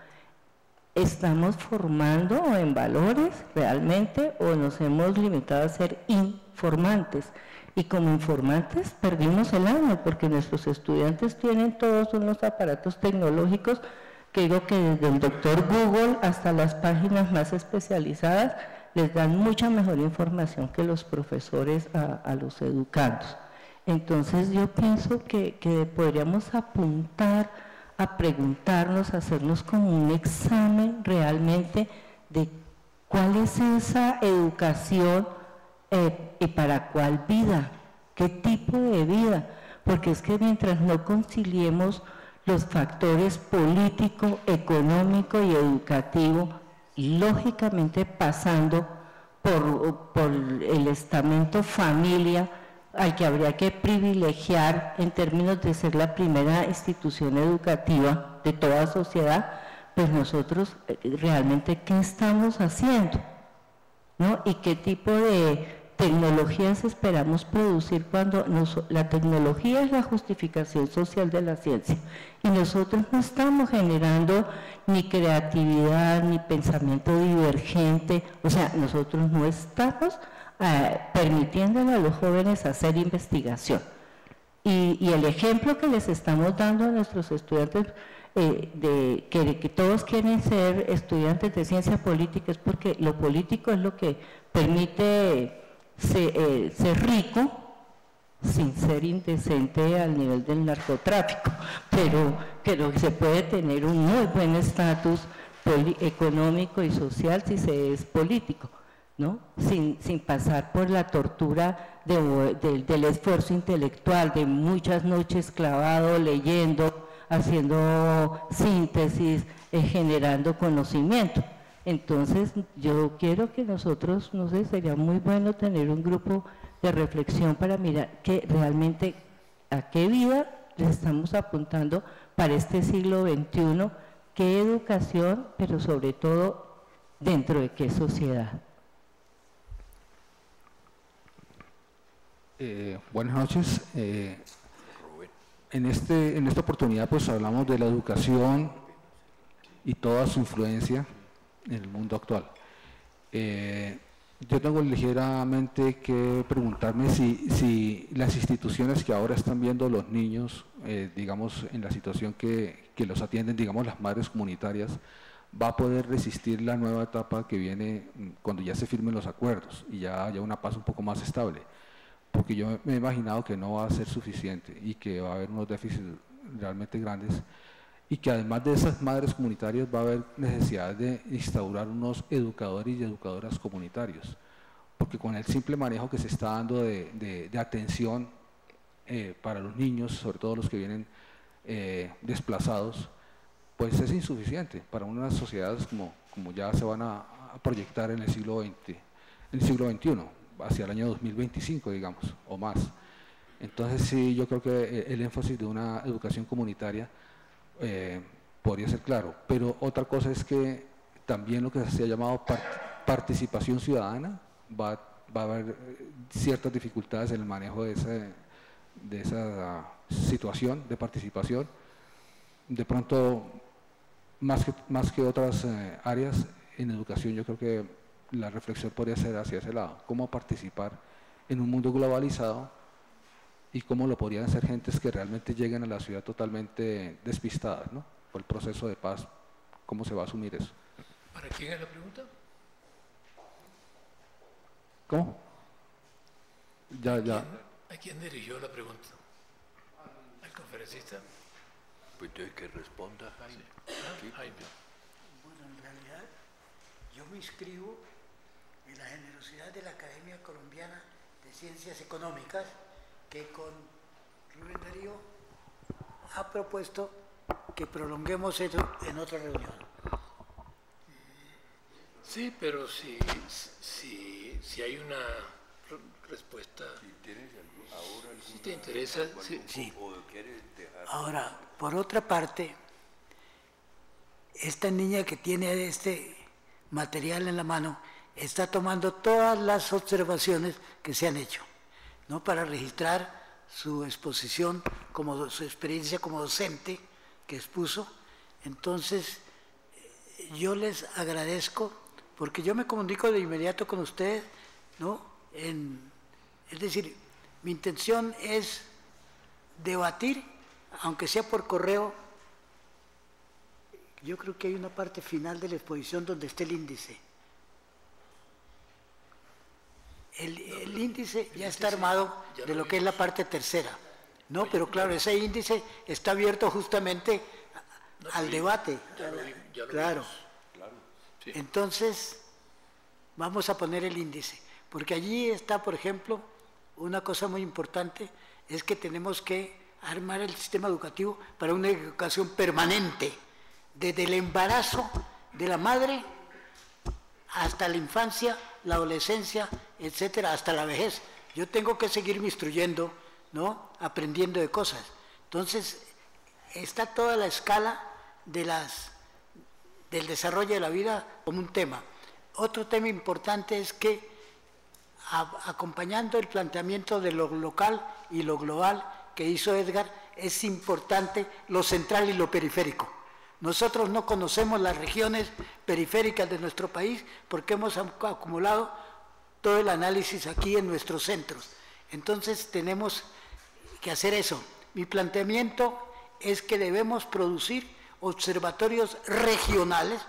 ¿estamos formando en valores realmente o nos hemos limitado a ser informantes? Y como informantes perdimos el año porque nuestros estudiantes tienen todos unos aparatos tecnológicos que digo que desde el doctor Google hasta las páginas más especializadas les dan mucha mejor información que los profesores a los educandos. Entonces yo pienso que podríamos apuntar a preguntarnos, a hacernos como un examen realmente de cuál es esa educación y para cuál vida, qué tipo de vida, porque es que mientras no conciliemos los factores político, económico y educativo, lógicamente pasando por el estamento familia, al que habría que privilegiar en términos de ser la primera institución educativa de toda sociedad, pues nosotros realmente ¿qué estamos haciendo? ¿No? ¿Y qué tipo de tecnologías esperamos producir cuando la tecnología es la justificación social de la ciencia? Y nosotros no estamos generando ni creatividad, ni pensamiento divergente, o sea, nosotros no estamos permitiéndole a los jóvenes hacer investigación. Y el ejemplo que les estamos dando a nuestros estudiantes, que todos quieren ser estudiantes de ciencia política, es porque lo político es lo que permite ser rico sin ser indecente al nivel del narcotráfico, pero se puede tener un muy buen estatus económico y social si se es político, ¿no? Sin pasar por la tortura del esfuerzo intelectual, de muchas noches clavado, leyendo, haciendo síntesis, generando conocimiento. Entonces, yo quiero que nosotros, no sé, sería muy bueno tener un grupo de reflexión para mirar que realmente a qué vida le estamos apuntando para este siglo XXI, qué educación, pero sobre todo dentro de qué sociedad.
Buenas noches. En esta oportunidad pues hablamos de la educación y toda su influencia en el mundo actual. Yo tengo ligeramente que preguntarme si las instituciones que ahora están viendo los niños, digamos, en la situación que los atienden, digamos, las madres comunitarias, va a poder resistir la nueva etapa que viene cuando ya se firmen los acuerdos y ya haya una paz un poco más estable. Porque yo me he imaginado que no va a ser suficiente y que va a haber unos déficits realmente grandes y que además de esas madres comunitarias va a haber necesidad de instaurar unos educadores y educadoras comunitarios, porque con el simple manejo que se está dando de atención para los niños, sobre todo los que vienen desplazados, pues es insuficiente para unas sociedades como ya se van a proyectar en el siglo XXI, hacia el año 2025, digamos, o más. Entonces sí, yo creo que el énfasis de una educación comunitaria podría ser claro, pero otra cosa es que también lo que se ha llamado participación ciudadana, va a haber ciertas dificultades en el manejo de esa situación de participación. De pronto, más que otras áreas en educación, yo creo que la reflexión podría ser hacia ese lado, cómo participar en un mundo globalizado y cómo lo podrían hacer gentes que realmente lleguen a la ciudad totalmente despistadas, ¿no? Por el proceso de paz, ¿cómo se va a asumir eso?
¿Para quién es la pregunta?
¿Cómo?
¿A quién dirigió la pregunta? ¿Al conferencista?
Pues entonces que responda Jaime.
Sí. Jaime.
Bueno, en realidad yo me inscribo en la generosidad de la Academia Colombiana de Ciencias Económicas, que con Rubén Darío ha propuesto que prolonguemos eso en otra reunión.
Sí, pero si hay una respuesta, si te interesa,
sí. Ahora, por otra parte, esta niña que tiene este material en la mano está tomando todas las observaciones que se han hecho, ¿no? Para registrar su exposición, su experiencia como docente que expuso. Entonces, yo les agradezco, porque yo me comunico de inmediato con ustedes, ¿no? Es decir, mi intención es debatir, aunque sea por correo. Yo creo que hay una parte final de la exposición donde está el índice. El índice ya está armado de lo que es la parte tercera, ¿no? Pero claro, ese índice está abierto justamente al debate. Claro. Entonces, vamos a poner el índice, porque allí está, por ejemplo, una cosa muy importante, es que tenemos que armar el sistema educativo para una educación permanente, desde el embarazo de la madre hasta la infancia, la adolescencia, etcétera, hasta la vejez. Yo tengo que seguirme instruyendo, ¿no? Aprendiendo de cosas. Entonces, está toda la escala del desarrollo de la vida como un tema. Otro tema importante es que, acompañando el planteamiento de lo local y lo global que hizo Edgar, es importante lo central y lo periférico. Nosotros no conocemos las regiones periféricas de nuestro país porque hemos acumulado todo el análisis aquí en nuestros centros. Entonces tenemos que hacer eso. Mi planteamiento es que debemos producir observatorios regionales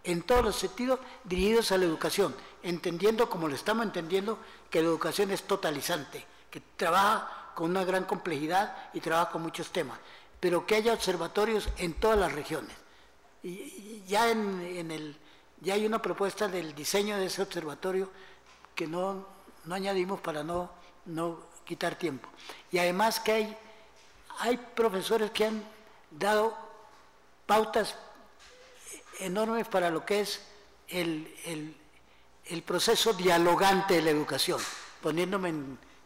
en todos los sentidos dirigidos a la educación, entendiendo, como lo estamos entendiendo, que la educación es totalizante, que trabaja con una gran complejidad y trabaja con muchos temas, pero que haya observatorios en todas las regiones. y ya ya hay una propuesta del diseño de ese observatorio que no añadimos para no quitar tiempo. Y además que hay profesores que han dado pautas enormes para lo que es el proceso dialogante de la educación, poniéndome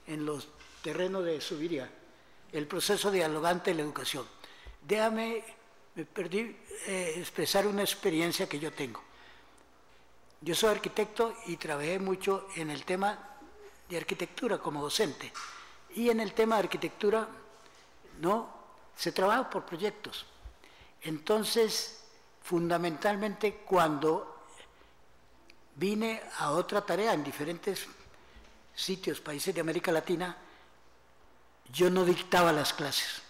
en los terrenos de Zuviría, el proceso dialogante de la educación. Me perdí expresar una experiencia que yo tengo. Yo soy arquitecto y trabajé mucho en el tema de arquitectura como docente. Y en el tema de arquitectura, se trabaja por proyectos. Entonces, fundamentalmente, cuando vine a otra tarea en diferentes sitios, países de América Latina, yo no dictaba las clases.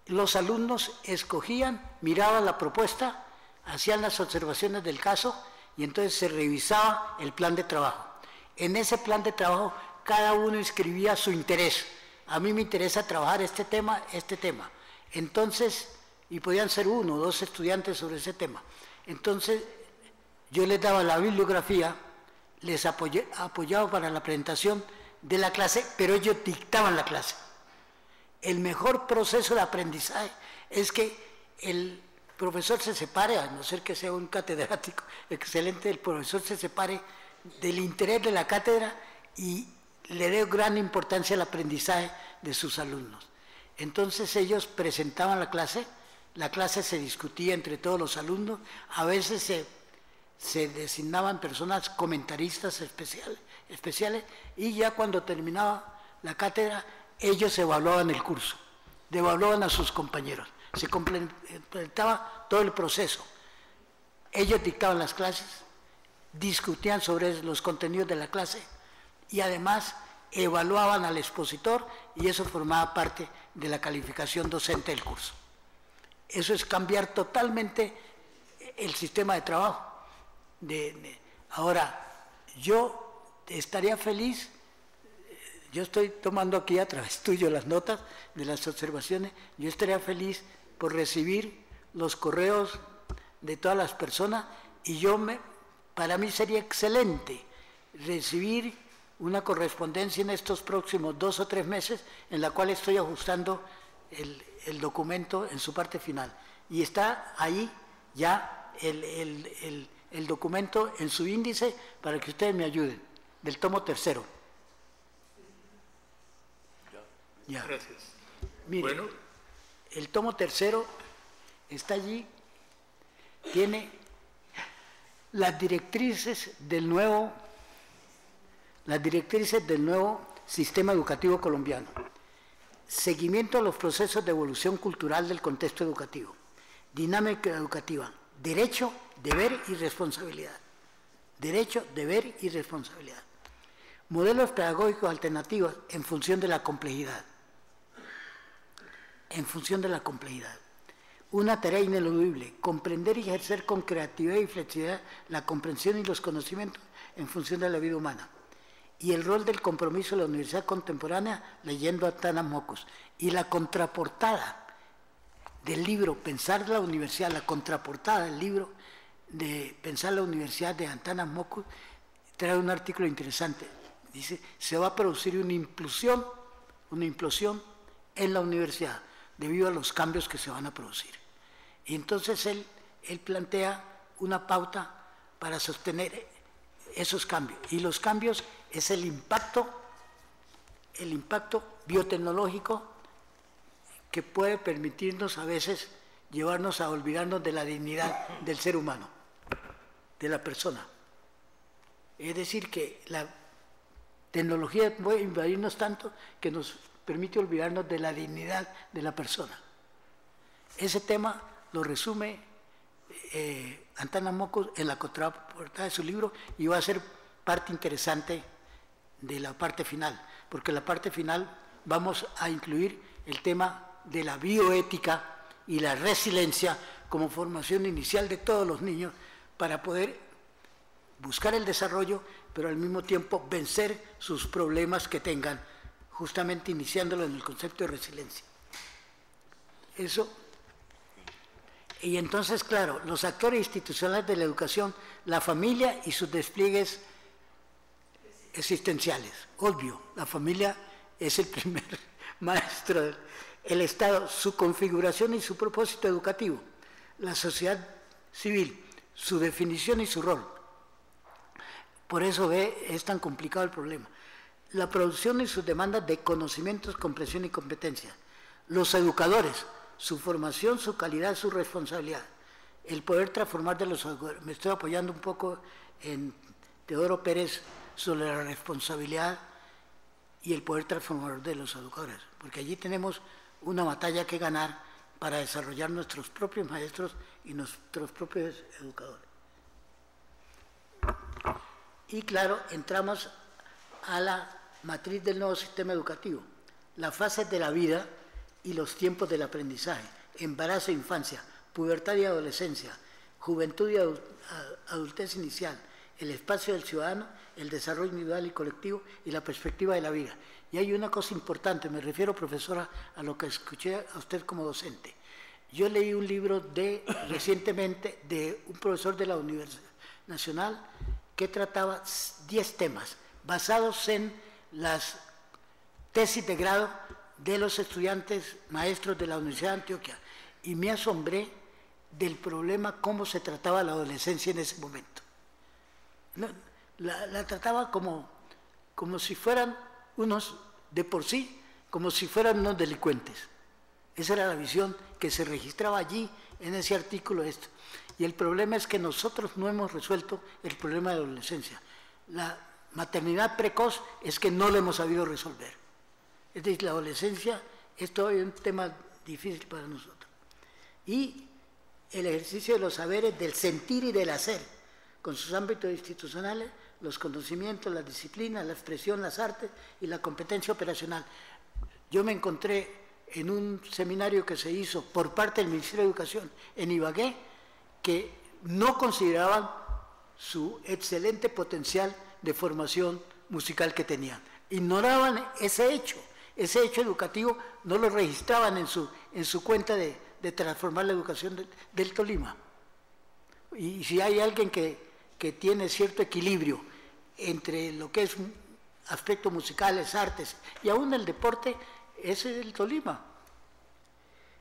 Los alumnos escogían, miraban la propuesta, hacían las observaciones del caso y entonces se revisaba el plan de trabajo. En ese plan de trabajo cada uno inscribía su interés. A mí me interesa trabajar este tema. Entonces, y podían ser 1 o 2 estudiantes sobre ese tema. Entonces, yo les daba la bibliografía, les apoyaba para la presentación de la clase, pero ellos dictaban la clase. El mejor proceso de aprendizaje es que el profesor se separe, a no ser que sea un catedrático excelente, el profesor se separe del interés de la cátedra y le dé gran importancia al aprendizaje de sus alumnos. Entonces ellos presentaban la clase se discutía entre todos los alumnos, a veces se designaban personas comentaristas especiales y ya cuando terminaba la cátedra ellos evaluaban el curso, evaluaban a sus compañeros, se completaba todo el proceso. Ellos dictaban las clases, discutían sobre los contenidos de la clase y además evaluaban al expositor y eso formaba parte de la calificación docente del curso. Eso es cambiar totalmente el sistema de trabajo. Ahora, yo estaría feliz, yo estoy tomando aquí a través tuyo las notas de las observaciones, yo estaría feliz por recibir los correos de todas las personas y para mí sería excelente recibir una correspondencia en estos próximos 2 o 3 meses en la cual estoy ajustando el documento en su parte final. Y está ahí ya el documento en su índice para que ustedes me ayuden, del tomo 3. Ya.
Gracias.
Mire,
Bueno.
el tomo 3 está allí, tiene las directrices del nuevo sistema educativo colombiano. Seguimiento a los procesos de evolución cultural del contexto educativo. Dinámica educativa. Derecho, deber y responsabilidad. Derecho, deber y responsabilidad. Modelos pedagógicos alternativos en función de la complejidad. En función de la complejidad. Una tarea ineludible. Comprender y ejercer con creatividad y flexibilidad la comprensión y los conocimientos en función de la vida humana. Y el rol del compromiso de la Universidad Contemporánea leyendo a Antanas Mockus. Y la contraportada del libro Pensar la Universidad, la contraportada del libro de Pensar la Universidad de Antanas Mockus trae un artículo interesante. Dice, se va a producir una implosión en la universidad debido a los cambios que se van a producir. Y entonces él plantea una pauta para sostener esos cambios. Y los cambios es el impacto biotecnológico que puede permitirnos a veces llevarnos a olvidarnos de la dignidad del ser humano, de la persona. Es decir, que la tecnología puede invadirnos tanto que nos permite olvidarnos de la dignidad de la persona. Ese tema lo resume Antanas Mockus en la contraportada de su libro y va a ser parte interesante de la parte final, porque en la parte final vamos a incluir el tema de la bioética y la resiliencia como formación inicial de todos los niños para poder buscar el desarrollo, pero al mismo tiempo vencer sus problemas que tengan, justamente iniciándolo en el concepto de resiliencia. Eso Y entonces, claro, los actores institucionales de la educación, la familia y sus despliegues existenciales. Obvio, la familia es el primer maestro, el Estado, su configuración y su propósito educativo, la sociedad civil, su definición y su rol. Por eso es tan complicado el problema. La producción y sus demandas de conocimientos, comprensión y competencia. Los educadores, su formación, su calidad, su responsabilidad. El poder transformar de los educadores. Me estoy apoyando un poco en Teodoro Pérez sobre la responsabilidad y el poder transformador de los educadores, porque allí tenemos una batalla que ganar para desarrollar nuestros propios maestros y nuestros propios educadores. Y claro, entramos a la matriz del nuevo sistema educativo, las fases de la vida y los tiempos del aprendizaje, embarazo e infancia, pubertad y adolescencia, juventud y adultez inicial, el espacio del ciudadano, el desarrollo individual y colectivo y la perspectiva de la vida. Y hay una cosa importante, me refiero, profesora, a lo que escuché a usted como docente. Yo leí un libro recientemente de un profesor de la Universidad Nacional que trataba 10 temas basados en las tesis de grado de los estudiantes maestros de la Universidad de Antioquia. Y me asombré del problema, cómo se trataba la adolescencia en ese momento. La trataba como si fueran unos, de por sí, como si fueran unos delincuentes. Esa era la visión que se registraba allí en ese artículo. Y el problema es que nosotros no hemos resuelto el problema de la adolescencia. La maternidad precoz es que no lo hemos sabido resolver. Es decir, la adolescencia es todavía un tema difícil para nosotros. Y el ejercicio de los saberes, del sentir y del hacer, con sus ámbitos institucionales, los conocimientos, las disciplinas, la expresión, las artes y la competencia operacional. Yo me encontré en un seminario que se hizo por parte del Ministerio de Educación en Ibagué, que no consideraban su excelente potencial de formación musical que tenían. Ignoraban ese hecho educativo, no lo registraban en su cuenta de transformar la educación del Tolima. Y si hay alguien que tiene cierto equilibrio entre lo que es aspectos musicales, artes y aún el deporte, es el Tolima.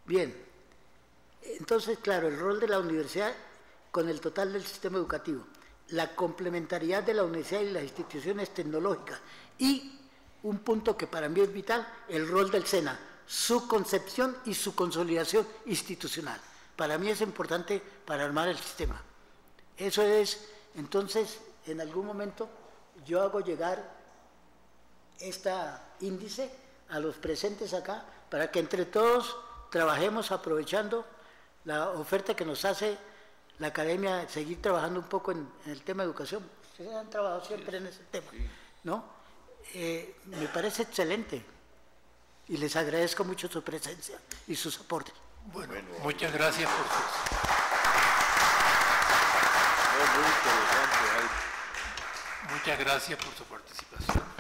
Bien, entonces, claro, el rol de la universidad con el total del sistema educativo, la complementariedad de la universidad y las instituciones tecnológicas y un punto que para mí es vital, el rol del SENA, su concepción y su consolidación institucional. Para mí es importante para armar el sistema. Eso es, entonces, en algún momento yo hago llegar este índice a los presentes acá para que entre todos trabajemos aprovechando la oferta que nos hace la academia, seguir trabajando un poco en el tema de educación. Ustedes han trabajado siempre en ese tema, ¿no? Me parece excelente y les agradezco mucho su presencia y sus aportes.
Bueno, muchas gracias por sus... Muchas gracias por su participación.